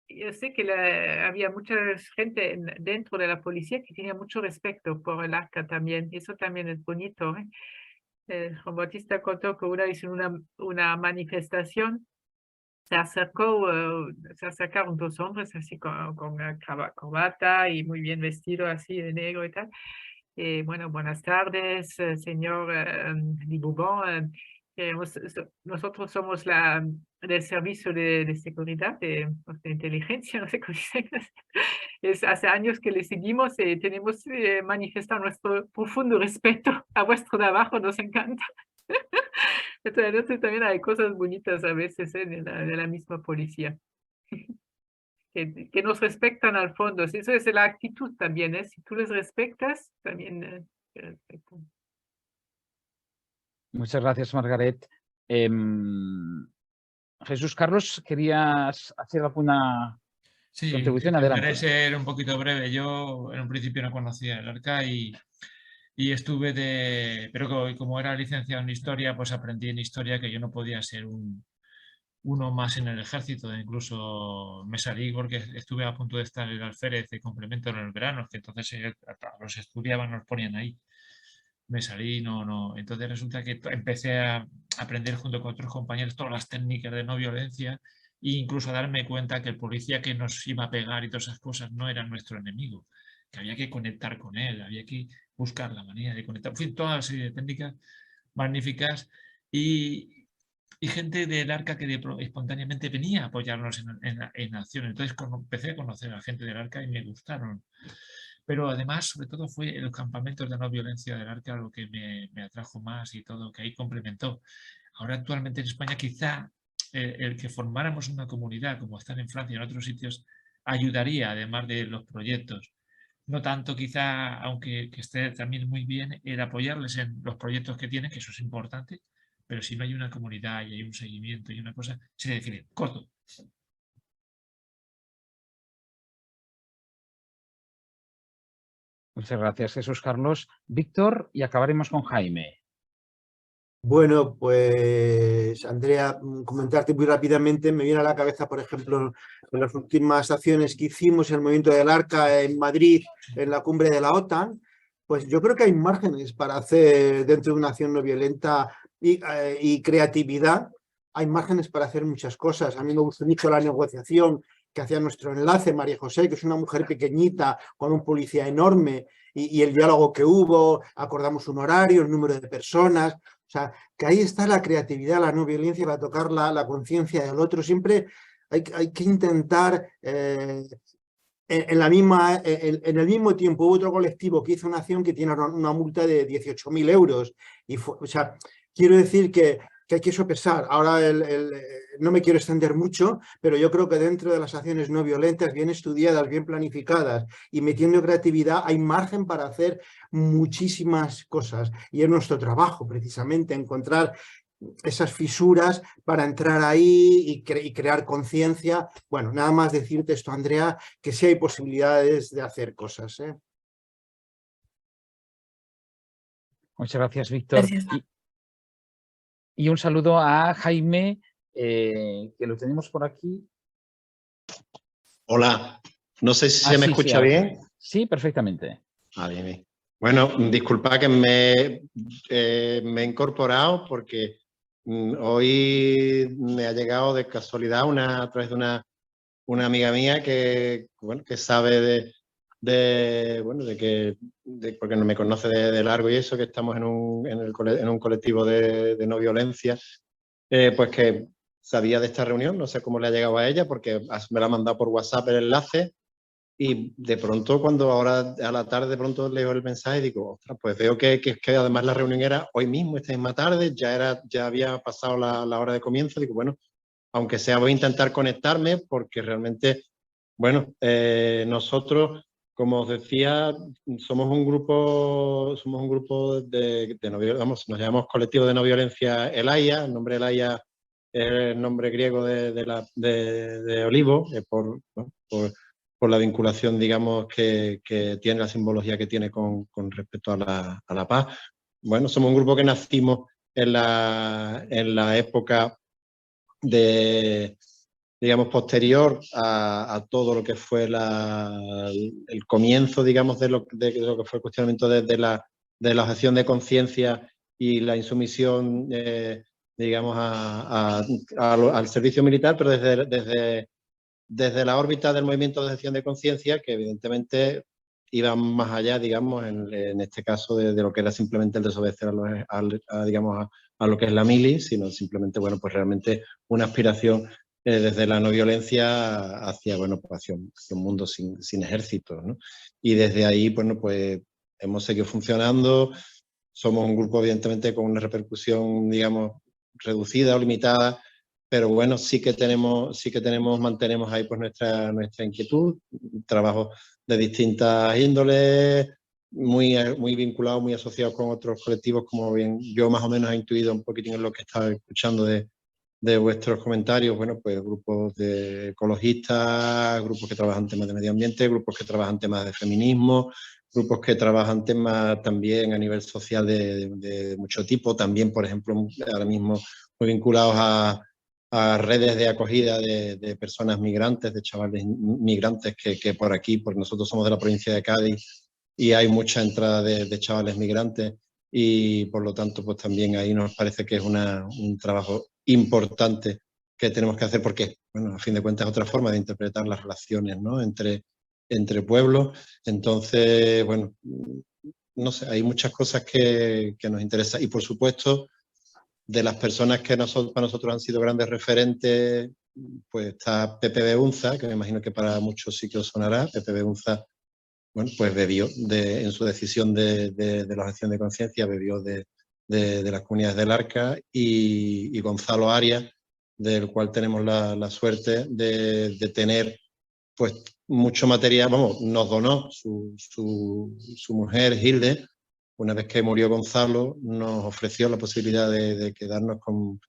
yo sé que había mucha gente dentro de la policía que tenía mucho respeto por el Arca también. Eso también es bonito. Juan Bautista contó que una vez en una manifestación se acercaron dos hombres así con una corbata y muy bien vestido así de negro y tal. Bueno, buenas tardes, señor Liboubon. Nosotros somos del servicio de seguridad, de inteligencia, no sé cómo dicen. Hace años que le seguimos y tenemos manifestado nuestro profundo respeto a vuestro trabajo, nos encanta. Entonces también hay cosas bonitas a veces de la misma policía. Que nos respetan al fondo. Eso es la actitud también, ¿eh? Si tú les respetas, también te respetan. Muchas gracias, Margaret. Jesús Carlos, ¿querías hacer alguna contribución? Intentaré Adelante. ser un poquito breve. Yo en un principio no conocía el Arca y estuve pero como era licenciado en Historia, pues aprendí en Historia que yo no podía ser uno más en el ejército. Incluso me salí porque estuve a punto de estar en el alférez de complemento en el verano, que entonces los estudiaban, nos ponían ahí. Me salí, no. Entonces resulta que empecé a aprender junto con otros compañeros todas las técnicas de no violencia e incluso a darme cuenta que el policía que nos iba a pegar y todas esas cosas no era nuestro enemigo, que había que conectar con él, había que buscar la manera de conectar. En fin, toda una serie de técnicas magníficas y gente del Arca que espontáneamente venía a apoyarnos en acción. Entonces empecé a conocer a la gente del Arca y me gustaron. Pero además, sobre todo, fue los campamentos de no violencia del Arca lo que me atrajo más y todo, que ahí complementó. Ahora actualmente en España quizá el que formáramos una comunidad, como están en Francia y en otros sitios, ayudaría, además de los proyectos. No tanto quizá, aunque que esté también muy bien, el apoyarles en los proyectos que tienen, que eso es importante, pero si no hay una comunidad y hay un seguimiento y una cosa, se define. Corto. Muchas gracias, Jesús Carlos. Víctor, y acabaremos con Jaime. Bueno, pues Andrea, comentarte muy rápidamente, me viene a la cabeza, por ejemplo, en las últimas acciones que hicimos, el movimiento del Arca en Madrid, en la cumbre de la OTAN, pues yo creo que hay márgenes para hacer dentro de una acción no violenta y creatividad, hay márgenes para hacer muchas cosas. A mí me gustó mucho la negociación que hacía nuestro enlace, María José, que es una mujer pequeñita con un policía enorme, y el diálogo que hubo, acordamos un horario, el número de personas. O sea, que ahí está la creatividad, la no violencia para tocar la conciencia del otro. Siempre hay que intentar, en el mismo tiempo hubo otro colectivo que hizo una acción que tiene una multa de 18.000 euros. O sea, quiero decir que hay que sopesar. Ahora no me quiero extender mucho, pero yo creo que dentro de las acciones no violentas, bien estudiadas, bien planificadas y metiendo creatividad, hay margen para hacer muchísimas cosas. Y es nuestro trabajo, precisamente, encontrar esas fisuras para entrar ahí y crear conciencia. Bueno, nada más decirte esto, Andrea, que sí hay posibilidades de hacer cosas. Muchas gracias, Víctor. Gracias. Y un saludo a Jaime, que lo tenemos por aquí. Hola, no sé si se me escucha bien. Sí, perfectamente. Bien. Bueno, disculpa que me he incorporado porque hoy me ha llegado de casualidad a través de una amiga mía que sabe porque no me conoce de largo y eso, que estamos en un colectivo de no violencia, pues que sabía de esta reunión, no sé cómo le ha llegado a ella, porque me la ha mandado por WhatsApp el enlace, y de pronto, cuando ahora a la tarde de pronto leo el mensaje, digo, ostras, pues veo que además la reunión era hoy mismo, esta misma tarde, ya había pasado la hora de comienzo. Digo, bueno, aunque sea, voy a intentar conectarme, porque realmente, bueno, nosotros, como os decía, somos un grupo de no violencia, nos llamamos Colectivo de No Violencia Elaia. El nombre Elaia es el nombre griego de olivo, por la vinculación, digamos, que tiene, la simbología que tiene con respecto a la paz. Bueno, somos un grupo que nacimos en la época digamos, posterior a todo lo que fue el comienzo, digamos, de lo que fue el cuestionamiento de la objeción de conciencia y la insumisión, digamos, al servicio militar, pero desde la órbita del movimiento de objeción de conciencia, que evidentemente iba más allá, digamos, en este caso de lo que era simplemente el desobedecer digamos, a lo que es la mili, sino simplemente, bueno, pues realmente una aspiración desde la no violencia hacia, bueno, pues hacia un mundo sin ejércitos, ¿no? Y desde ahí, bueno, pues hemos seguido funcionando. Somos un grupo, evidentemente, con una repercusión, digamos, reducida o limitada, pero bueno, sí que mantenemos ahí pues nuestra inquietud, trabajo de distintas índoles, muy vinculados, muy asociados con otros colectivos, como bien yo más o menos he intuido un poquitín en lo que estaba escuchando de vuestros comentarios. Bueno, pues grupos de ecologistas, grupos que trabajan temas de medio ambiente, grupos que trabajan temas de feminismo, grupos que trabajan temas también a nivel social de mucho tipo, también, por ejemplo, ahora mismo muy vinculados a redes de acogida de personas migrantes, de chavales migrantes que por aquí, porque nosotros somos de la provincia de Cádiz y hay mucha entrada de chavales migrantes, y por lo tanto pues también ahí nos parece que es un trabajo importante que tenemos que hacer, porque, bueno, a fin de cuentas es otra forma de interpretar las relaciones, ¿no?, entre pueblos. Entonces, bueno, no sé, hay muchas cosas que nos interesan, y por supuesto, de las personas que para nosotros han sido grandes referentes, pues está Pepe Beunza, que me imagino que para muchos sí que os sonará. Pepe Beunza, bueno, pues bebió en su decisión de la objeción de conciencia, bebió de las comunidades del Arca, y Gonzalo Arias, del cual tenemos la suerte de tener pues mucho material. Vamos, nos donó su mujer Hilde. Una vez que murió Gonzalo, nos ofreció la posibilidad de quedarnos con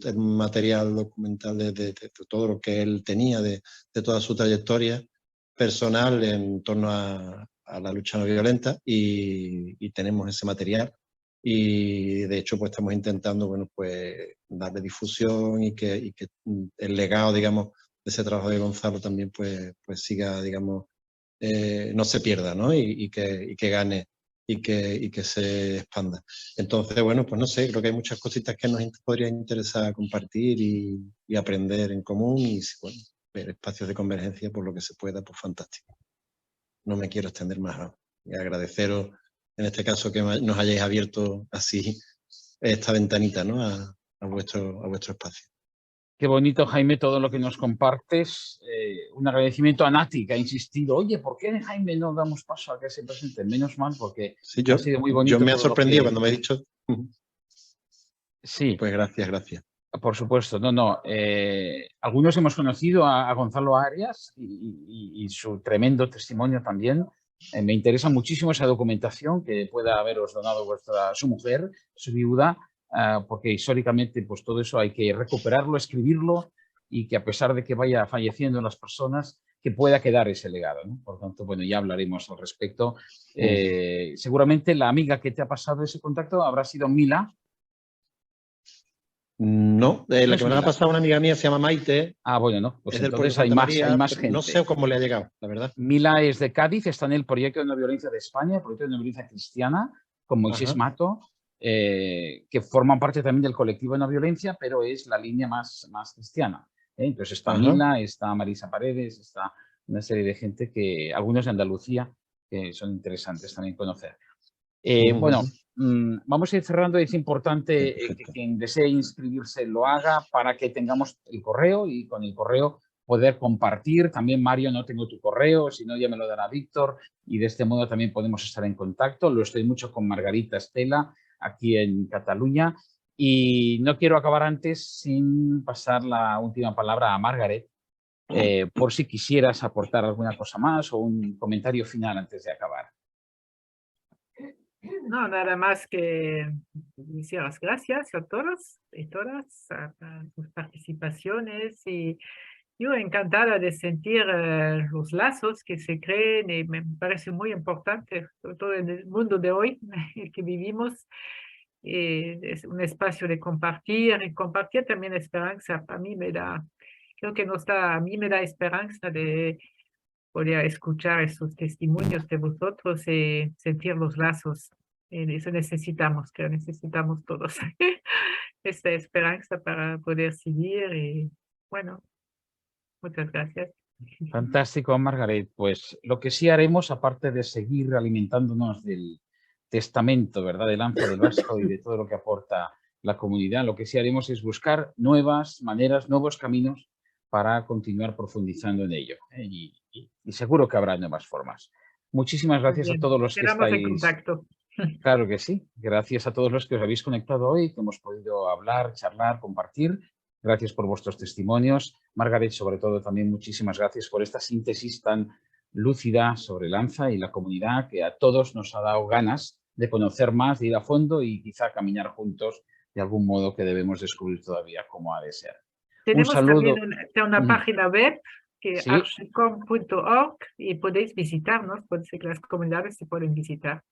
el material documental de todo lo que él tenía, de toda su trayectoria personal en torno a la lucha no violenta, y tenemos ese material. Y de hecho pues estamos intentando, bueno, pues darle difusión y que el legado, digamos, de ese trabajo de Gonzalo también pues siga, digamos, no se pierda, ¿no? Y que gane y que se expanda. Entonces, bueno, pues no sé, creo que hay muchas cositas que nos podría interesar compartir y aprender en común, y bueno, ver espacios de convergencia por lo que se pueda, pues fantástico. No me quiero extender más, y agradeceros en este caso que nos hayáis abierto así esta ventanita, ¿no?, a vuestro espacio. Qué bonito, Jaime, todo lo que nos compartes. Un agradecimiento a Nati, que ha insistido: oye, ¿por qué, Jaime, no damos paso a que se presente? Menos mal, porque sí, ha sido muy bonito. Yo me ha sorprendido cuando me he dicho. Sí. Pues gracias. Por supuesto, no. Algunos hemos conocido a Gonzalo Arias y su tremendo testimonio también. Me interesa muchísimo esa documentación que pueda haberos donado su mujer, su viuda, porque históricamente pues todo eso hay que recuperarlo, escribirlo, y que a pesar de que vaya falleciendo las personas, que pueda quedar ese legado, ¿no? Por tanto, bueno, ya hablaremos al respecto. Seguramente la amiga que te ha pasado ese contacto habrá sido Mila. No, la que me la ha pasado una amiga mía se llama Maite. Ah, bueno, no, pues es del entonces pueblo de hay Santa María, más gente. No sé cómo le ha llegado, la verdad. Mila es de Cádiz, está en el proyecto de no violencia de España, el proyecto de no violencia cristiana, con Moisés Mato, que forman parte también del colectivo de no violencia, pero es la línea más cristiana. Entonces está Mila, está Marisa Paredes, está una serie de gente, que algunos de Andalucía, que son interesantes también conocer. Bueno, vamos a ir cerrando. Es importante que quien desee inscribirse lo haga, para que tengamos el correo, y con el correo poder compartir. También, Mario, no tengo tu correo, si no ya me lo dará Víctor, y de este modo también podemos estar en contacto. Lo estoy mucho con Margarita Estela aquí en Cataluña, y no quiero acabar antes sin pasar la última palabra a Margaret, por si quisieras aportar alguna cosa más o un comentario final antes de acabar. No, nada más que decir las gracias a todos y todas a sus participaciones, y yo encantada de sentir los lazos que se creen, y me parece muy importante, sobre todo en el mundo de hoy, el que vivimos, es un espacio de compartir y compartir también esperanza. A mí me da, creo que a mí me da esperanza de poder escuchar esos testimonios de vosotros y sentir los lazos. Eso necesitamos, creo, necesitamos todos esta esperanza para poder seguir y bueno, muchas gracias. Fantástico, Margaret. Pues lo que sí haremos, aparte de seguir alimentándonos del testamento, ¿verdad?, de Lanza del Basto y de todo lo que aporta la comunidad, lo que sí haremos es buscar nuevas maneras, nuevos caminos para continuar profundizando en ello. Y seguro que habrá nuevas formas. Muchísimas gracias a todos los que Quedamos en estáis. contacto. Claro que sí. Gracias a todos los que os habéis conectado hoy, que hemos podido hablar, charlar, compartir. Gracias por vuestros testimonios. Margaret, sobre todo, también muchísimas gracias por esta síntesis tan lúcida sobre Lanza y la comunidad, que a todos nos ha dado ganas de conocer más, de ir a fondo y quizá caminar juntos de algún modo que debemos descubrir todavía cómo ha de ser. Tenemos Un saludo. también una página web que es Sí. archicom.org y podéis visitarnos, puede ser que las comunidades se pueden visitar.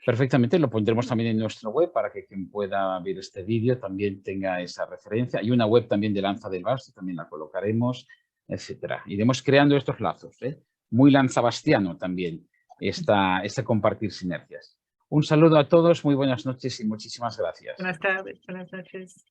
Perfectamente, lo pondremos también en nuestra web para que quien pueda ver este vídeo también tenga esa referencia. Hay una web también de Lanza del Basto, también la colocaremos, etcétera. Iremos creando estos lazos, muy lanzabastiano también, este compartir sinergias. Un saludo a todos, muy buenas noches y muchísimas gracias. Buenas tardes, buenas noches.